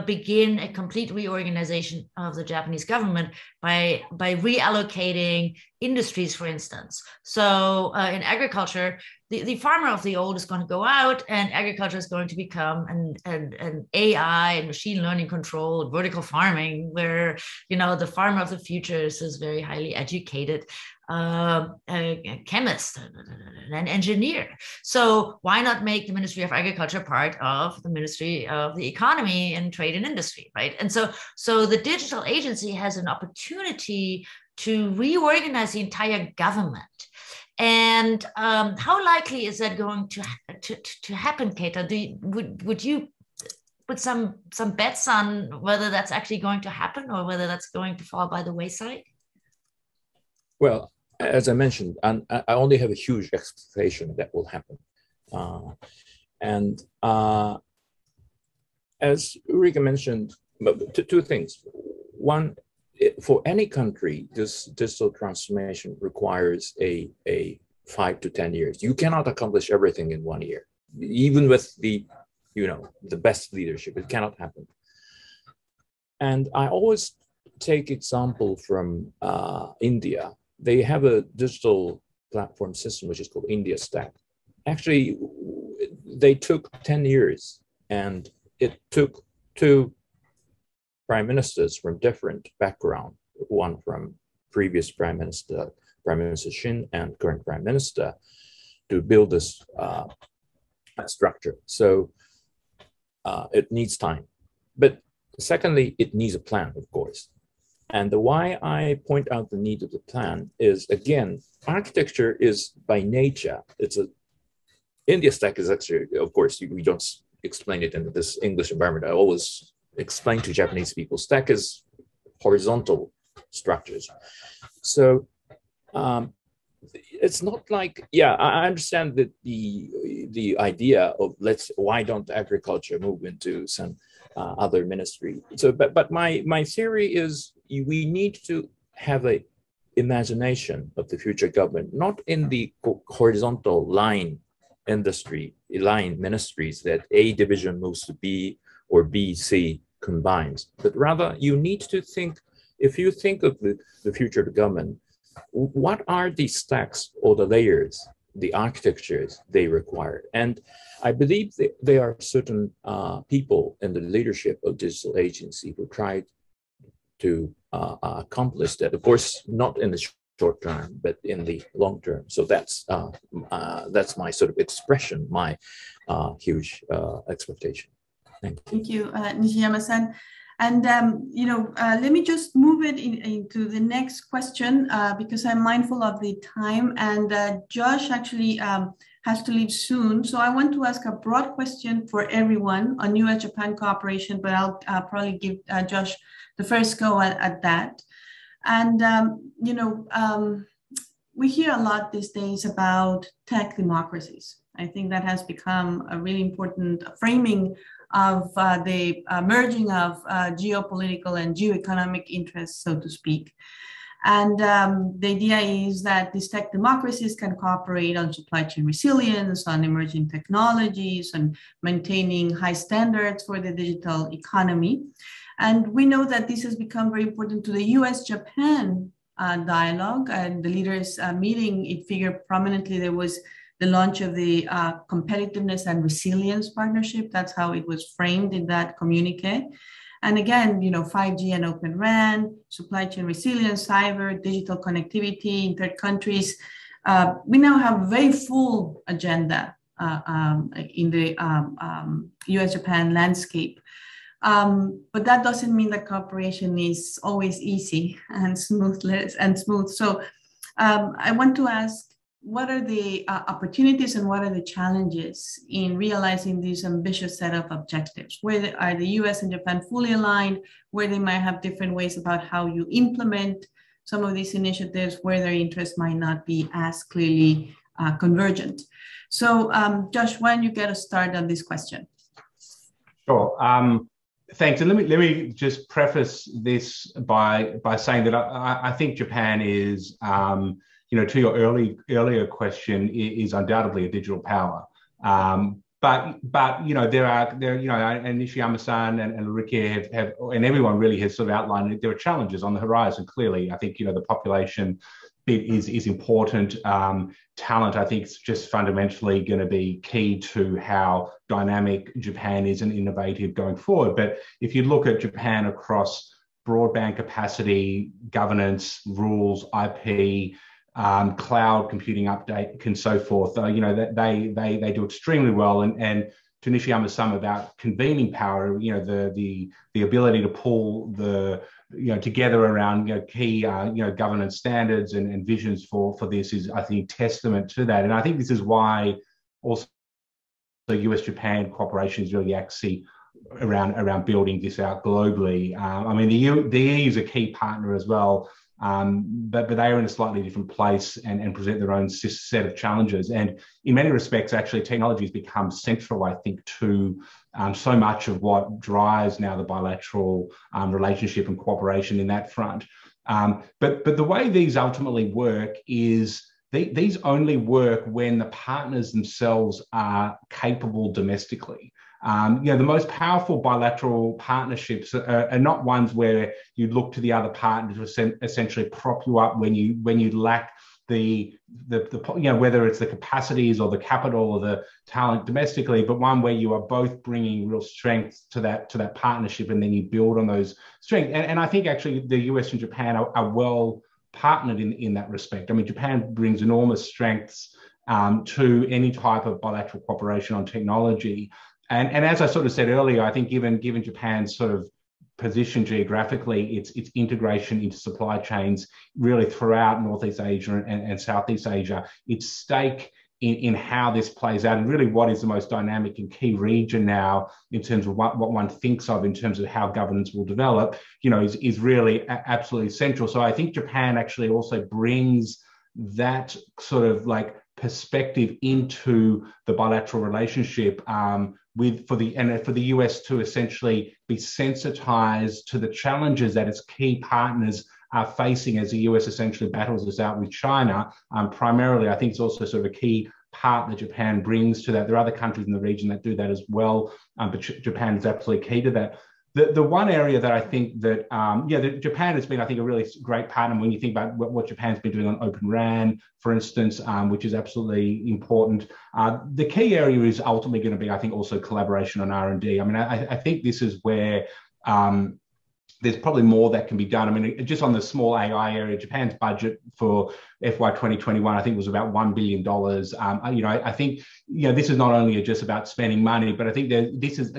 begin a complete reorganization of the Japanese government by reallocating industries, for instance. So in agriculture, the farmer of the old is going to go out, and agriculture is going to become an AI and machine learning controlled vertical farming, where the farmer of the future is very highly educated a chemist, an engineer. So why not make the Ministry of Agriculture part of the Ministry of the Economy and Trade and Industry, right? And so the digital agency has an opportunity to reorganize the entire government. And how likely is that going to happen, Keita? Would you put some bets on whether that's actually going to happen or whether that's going to fall by the wayside? Well, as I mentioned, I only have a huge expectation that will happen. As Ulrike mentioned, but two things. One, for any country, this digital transformation requires a 5 to 10 years. You cannot accomplish everything in 1 year, even with the best leadership. It cannot happen. And I always take example from India. They have a digital platform system which is called India Stack. Actually, they took 10 years, and it took two prime ministers from different background, one from previous Prime Minister Shin, and current Prime Minister, to build this structure. So it needs time. But secondly, it needs a plan, of course. And why I point out the need of the plan is, again, architecture is by nature, India Stack is actually, of course, we don't explain it in this English environment. I always explain to Japanese people, stack is horizontal structures. So it's not like, I understand that the idea of why don't agriculture move into some other ministry? So, but my theory is we need to have a imagination of the future government, not in the horizontal line ministries that A division moves to B or B, C combines, but rather you need to think, if you think of the future of the government, what are the stacks or the layers, the architectures they require? And I believe that there are certain people in the leadership of digital agency who tried to accomplish that. Of course, not in the short term, but in the long term. So that's my sort of expression, my huge expectation. Thank you, Nishiyama-san. And let me just move it into the next question because I'm mindful of the time, and Josh actually has to leave soon. So I want to ask a broad question for everyone on US-Japan cooperation, but I'll probably give Josh the first go at that. And we hear a lot these days about tech democracies. I think that has become a really important framing of the merging of geopolitical and geoeconomic interests, so to speak. And the idea is that these tech democracies can cooperate on supply chain resilience, on emerging technologies, and maintaining high standards for the digital economy. And we know that this has become very important to the US-Japan dialogue, and the leaders meeting, it figured prominently. There was the launch of the competitiveness and resilience partnership. That's how it was framed in that communique. And again, 5G and Open RAN, supply chain resilience, cyber, digital connectivity in third countries. We now have a very full agenda in the US-Japan landscape. But that doesn't mean that cooperation is always easy and smooth. So I want to ask, what are the opportunities and what are the challenges in realizing this ambitious set of objectives? Where are the US and Japan fully aligned, where they might have different ways about how you implement some of these initiatives, where their interests might not be as clearly convergent? So Josh, why don't you get us started on this question? Sure. Thanks. And let me just preface this by saying that I think Japan is, to your earlier question, is undoubtedly a digital power. But there are and Nishiyama-san and Ulrike have and everyone really has sort of outlined that there are challenges on the horizon. Clearly, I think the population bit is important. Talent, I think, is just fundamentally going to be key to how dynamic Japan is and innovative going forward. But if you look at Japan across broadband capacity, governance, rules, IP, cloud computing update, and so forth, they do extremely well. And to Nishiyama-san about convening power, the ability to pull together around key governance standards and visions for this is, I think, testament to that. And I think this is why also the US-Japan cooperation is really actually around building this out globally. The EU is a key partner as well. but they are in a slightly different place and present their own set of challenges. And in many respects, actually, technology has become central, I think, to so much of what drives now the bilateral relationship and cooperation in that front. But the way these ultimately work is these only work when the partners themselves are capable domestically. The most powerful bilateral partnerships are not ones where you look to the other partner to essentially prop you up when you lack the whether it's the capacities or the capital or the talent domestically, but one where you are both bringing real strength to that partnership, and then you build on those strengths. And I think actually the US and Japan are well partnered in that respect. I mean, Japan brings enormous strengths to any type of bilateral cooperation on technology. And as I sort of said earlier, I think given Japan's sort of position geographically, its integration into supply chains really throughout Northeast Asia and Southeast Asia, its stake in how this plays out, and really what is the most dynamic and key region now in terms of what one thinks of in terms of how governance will develop, is really absolutely central. So I think Japan actually also brings that sort of like perspective into the bilateral relationship for the US to essentially be sensitized to the challenges that its key partners are facing as the US essentially battles this out with China. Primarily, I think it's also sort of a key part that Japan brings to that. There are other countries in the region that do that as well, but Japan is absolutely key to that. The one area that I think that, Japan has been, I think, a really great partner when you think about what Japan's been doing on Open RAN, for instance, which is absolutely important. The key area is ultimately going to be, I think, also collaboration on R&D. I mean, I think this is where there's probably more that can be done. I mean, just on the small AI area, Japan's budget for FY 2021, I think, was about $1 billion. I think, this is not only just about spending money, but I think that this is,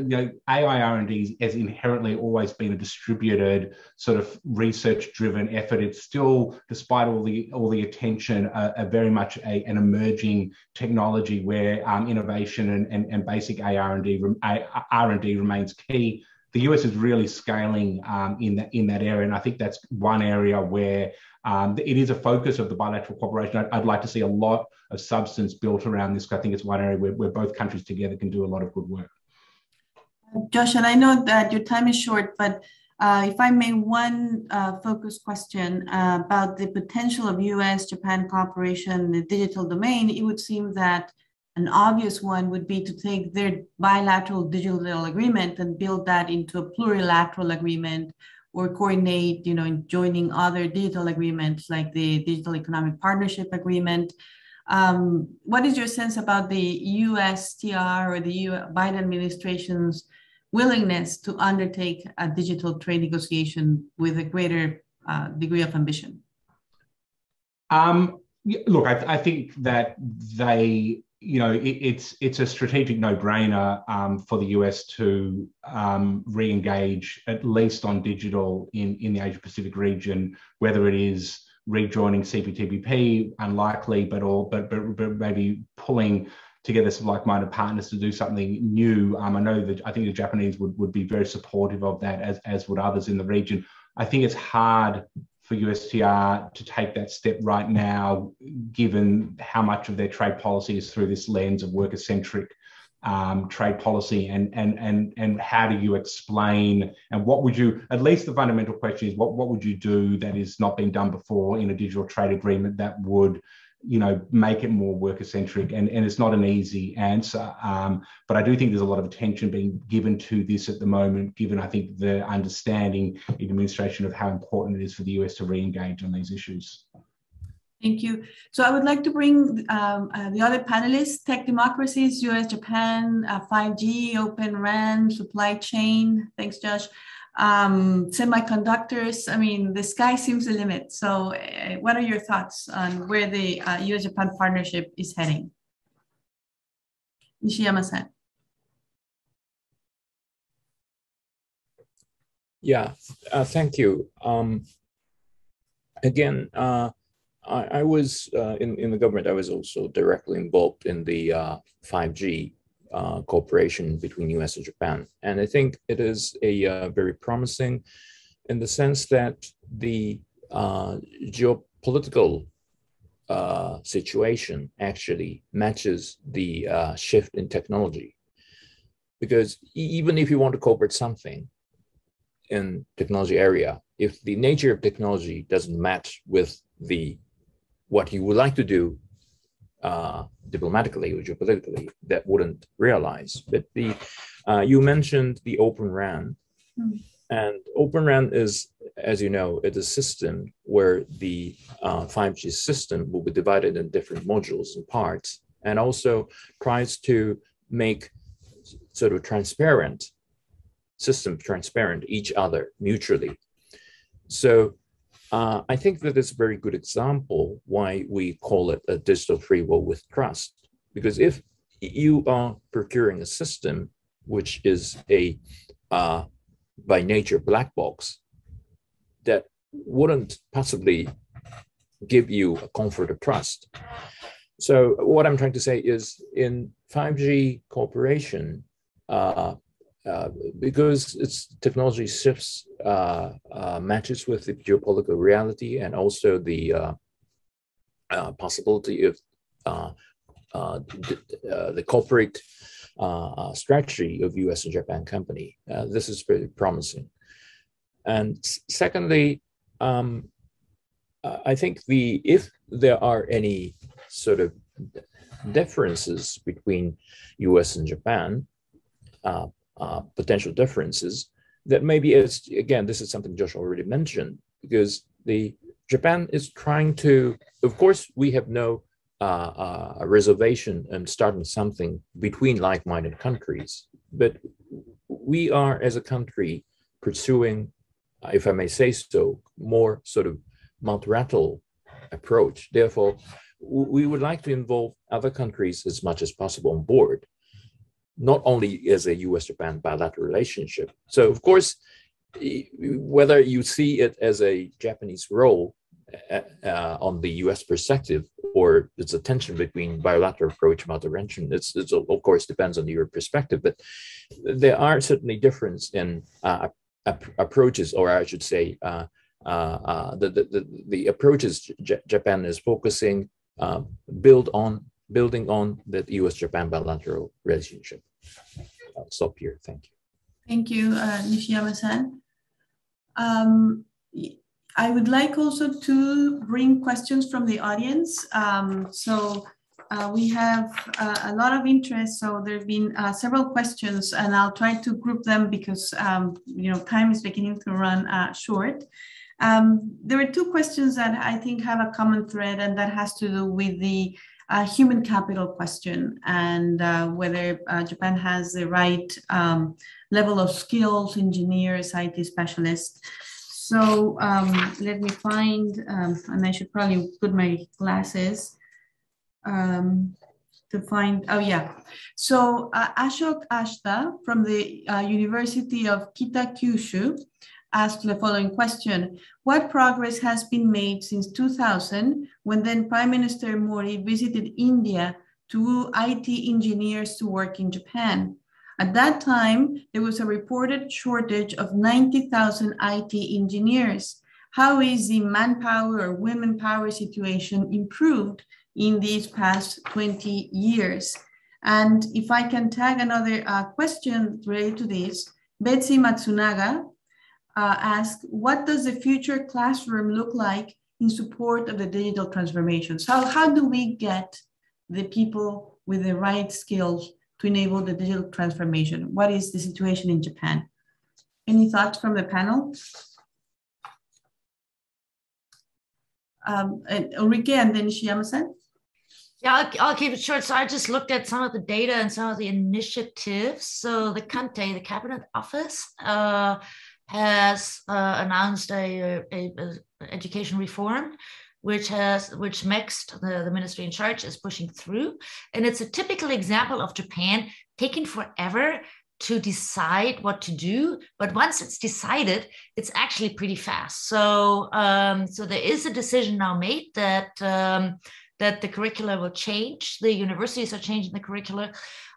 AI R&D has inherently always been a distributed sort of research-driven effort. It's still, despite all the attention, a very much an emerging technology where innovation and basic R&D remains key. The US is really scaling in that area, and I think that's one area where it is a focus of the bilateral cooperation. I'd like to see a lot of substance built around this. I think it's one area where both countries together can do a lot of good work. Josh, and I know that your time is short, but if I may, one focus question about the potential of US-Japan cooperation in the digital domain. It would seem that an obvious one would be to take their bilateral digital agreement and build that into a plurilateral agreement, or coordinate, in joining other digital agreements like the Digital Economic Partnership Agreement. What is your sense about the USTR or the Biden administration's willingness to undertake a digital trade negotiation with a greater degree of ambition? Look, I think that they, it's a strategic no-brainer for the US to re-engage at least on digital in the Asia-Pacific region, whether it is rejoining CPTPP, unlikely, but maybe pulling together some like-minded partners to do something new. I know that I think the Japanese would be very supportive of that, as would others in the region. I think it's hard for USTR to take that step right now, given how much of their trade policy is through this lens of worker-centric trade policy, and how do you explain, and what would you, at least the fundamental question is, what would you do that is not being done before in a digital trade agreement that would make it more worker-centric, and it's not an easy answer. But I do think there's a lot of attention being given to this at the moment, given, I think, the understanding in administration of how important it is for the US to re-engage on these issues. Thank you. So I would like to bring the other panelists: tech democracies, US, Japan, 5G, Open RAN, supply chain. Thanks, Josh. Semiconductors, I mean, the sky seems the limit. So what are your thoughts on where the US-Japan partnership is heading? Nishiyama-san. Yeah, thank you. Again, I was in the government. I was also directly involved in the 5G cooperation between US and Japan. And I think it is a very promising, in the sense that the geopolitical situation actually matches the shift in technology. Because even if you want to cooperate something in technology area, if the nature of technology doesn't match with what you would like to do diplomatically or geopolitically, that wouldn't realize. But you mentioned the Open RAN, and Open RAN is, as you know, it's a system where the 5G system will be divided in different modules and parts, and also tries to make sort of transparent each other mutually. So I think that is a very good example why we call it a digital free world with trust. Because if you are procuring a system which is a by nature black box, that wouldn't possibly give you a comfort of trust. So what I'm trying to say is, in 5G cooperation, because its technology shifts matches with the geopolitical reality and also the possibility of the corporate strategy of US and Japan company. This is very promising. And secondly, I think if there are any sort of differences between US and Japan, potential differences, that maybe is, again, this is something Josh already mentioned, because Japan is trying to, of course, we have no reservation in starting something between like-minded countries, but we are, as a country, pursuing, if I may say so, more sort of multilateral approach. Therefore, we would like to involve other countries as much as possible on board, not only as a US-Japan bilateral relationship. So, of course, whether you see it as a Japanese role on the US perspective, or it's a tension between bilateral approach and multi-dimension, it's of course depends on your perspective, but there are certainly differences in approaches, or I should say, the approaches Japan is focusing, building on the US-Japan bilateral relationship. I'll stop here. Thank you. Thank you, Nishiyama-san. I would like also to bring questions from the audience. We have a lot of interest, so there have been several questions, and I'll try to group them because time is beginning to run short. There are two questions that I think have a common thread, and that has to do with the human capital question, and whether Japan has the right level of skills, engineers, IT specialists. So let me find, and I should probably put my glasses to find, oh yeah. So Ashok Ashta from the University of Kita-Kyushu asked the following question: what progress has been made since 2000, when then Prime Minister Modi visited India to woo IT engineers to work in Japan? At that time, there was a reported shortage of 90,000 IT engineers. How is the manpower or women power situation improved in these past 20 years? And if I can tag another question related to this, Betsy Matsunaga asked, what does the future classroom look like in support of the digital transformation? So how do we get the people with the right skills to enable the digital transformation? What is the situation in Japan? Any thoughts from the panel? Ulrike and then Nishiyama-san? Yeah, I'll keep it short. So I just looked at some of the data and some of the initiatives. So the Kante, the Cabinet Office, has announced a education reform, which Next, the ministry in charge, is pushing through. And it's a typical example of Japan taking forever to decide what to do. But once it's decided, it's actually pretty fast. So, so there is a decision now made that the curricula will change. The universities are changing the curricula.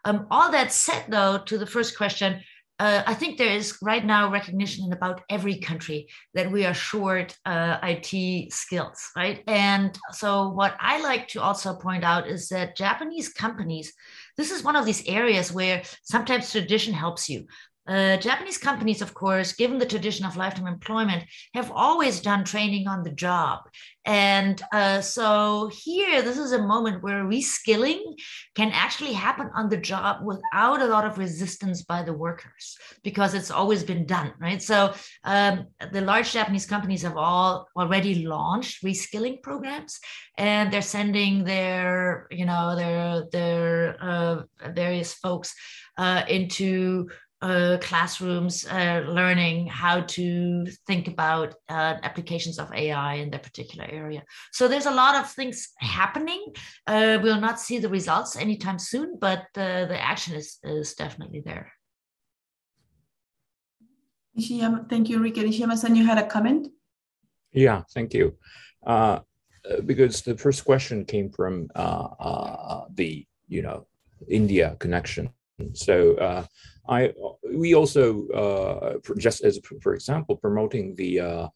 All that said, though, to the first question, I think there is right now recognition in about every country that we are short IT skills, right? And so what I like to also point out is that Japanese companies, this is one of these areas where sometimes tradition helps you. Japanese companies, of course, given the tradition of lifetime employment, have always done training on the job. And so here, this is a moment where reskilling can actually happen on the job without a lot of resistance by the workers, because it's always been done, right? So the large Japanese companies have all already launched reskilling programs, and they're sending their, their various folks into classrooms, learning how to think about applications of AI in their particular area. So there's a lot of things happening. We'll not see the results anytime soon, but the action is definitely there. Nishiyama, thank you, Rika. Nishiyama-san, you had a comment? Yeah, thank you. Because the first question came from the India connection. So we also, just as for example, promoting the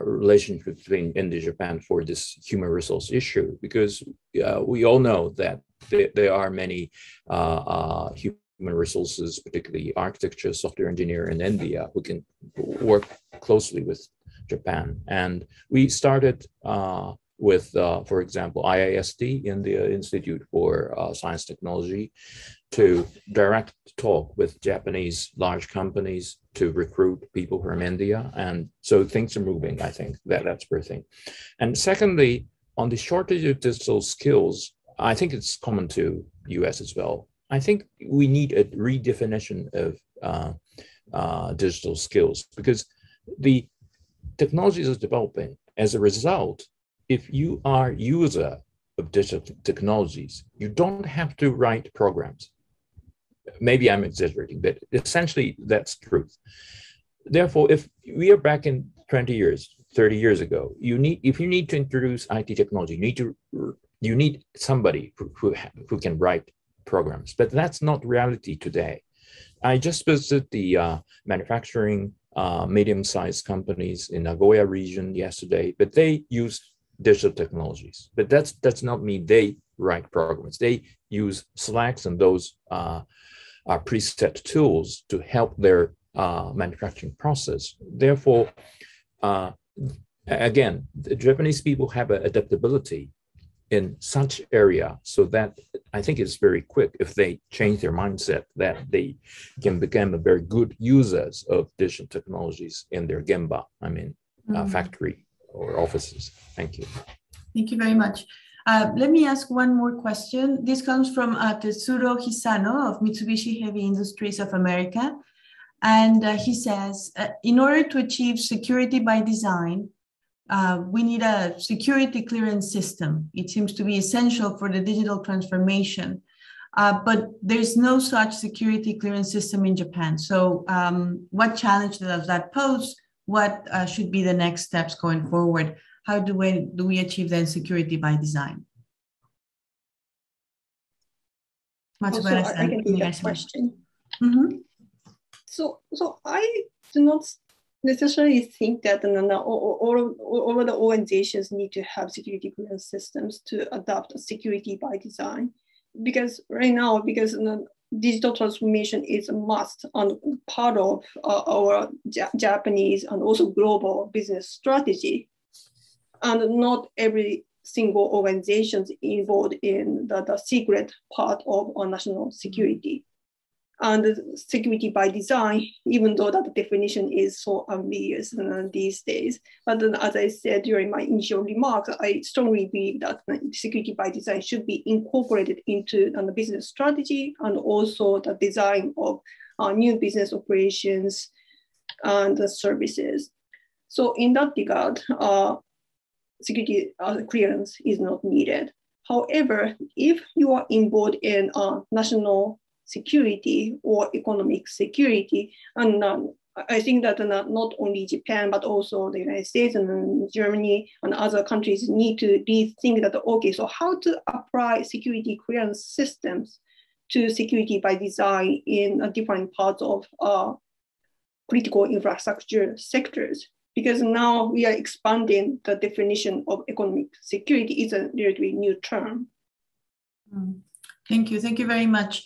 relationship between India and Japan for this human resource issue, because we all know that there are many human resources, particularly architecture, software engineer in India, who can work closely with Japan. And we started with, for example, IIST, India Institute for Science Technology, to direct talk with Japanese large companies to recruit people from India. And so things are moving, I think. That's first thing. And secondly, on the shortage of digital skills, I think it's common to US as well. I think we need a redefinition of digital skills, because the technologies are developing. As a result, if you are user of digital technologies, you don't have to write programs. Maybe I'm exaggerating, but essentially that's truth. Therefore, if we are back in 20 years, 30 years ago, if you need to introduce IT technology, you need somebody who can write programs. But that's not reality today. I just visited the manufacturing medium-sized companies in Nagoya region yesterday, but they use digital technologies. But that does not mean they write programs. They use Slacks and those preset tools to help their manufacturing process. Therefore, again, the Japanese people have an adaptability in such area, so that I think it's very quick if they change their mindset, that they can become a very good users of digital technologies in their gemba, factory or offices. Thank you. Thank you very much. Let me ask one more question. This comes from Tetsuro Hisano of Mitsubishi Heavy Industries of America. And he says, in order to achieve security by design, we need a security clearance system. It seems to be essential for the digital transformation, but there's no such security clearance system in Japan. So what challenge does that pose? What should be the next steps going forward? How do we achieve then security by design? Also, I can take that question. Mm-hmm. So I do not necessarily think that all of the organizations need to have security clearance systems to adopt security by design, because right now, digital transformation is a must and part of our Japanese and also global business strategy. And not every single organization is involved in the secret part of our national security. And security by design, even though that definition is so ambiguous these days. But then, as I said during my initial remarks, I strongly believe that security by design should be incorporated into the business strategy and also the design of new business operations and the services. So in that regard, security clearance is not needed. However, if you are involved in national security or economic security, and I think that not only Japan, but also the United States and Germany and other countries need to rethink that, okay, so how to apply security clearance systems to security by design in different parts of critical infrastructure sectors. Because now we are expanding the definition of economic security. Is a relatively new term. Thank you. Thank you very much.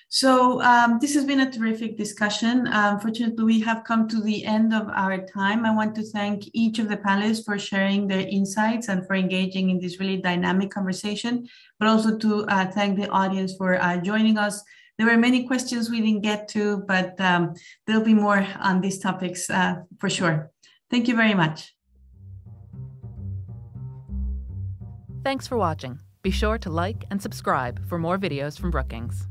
So this has been a terrific discussion. Fortunately, we have come to the end of our time. I want to thank each of the panelists for sharing their insights and for engaging in this really dynamic conversation, but also to thank the audience for joining us. There were many questions we didn't get to, but there'll be more on these topics for sure. Thank you very much. Thanks for watching. Be sure to like and subscribe for more videos from Brookings.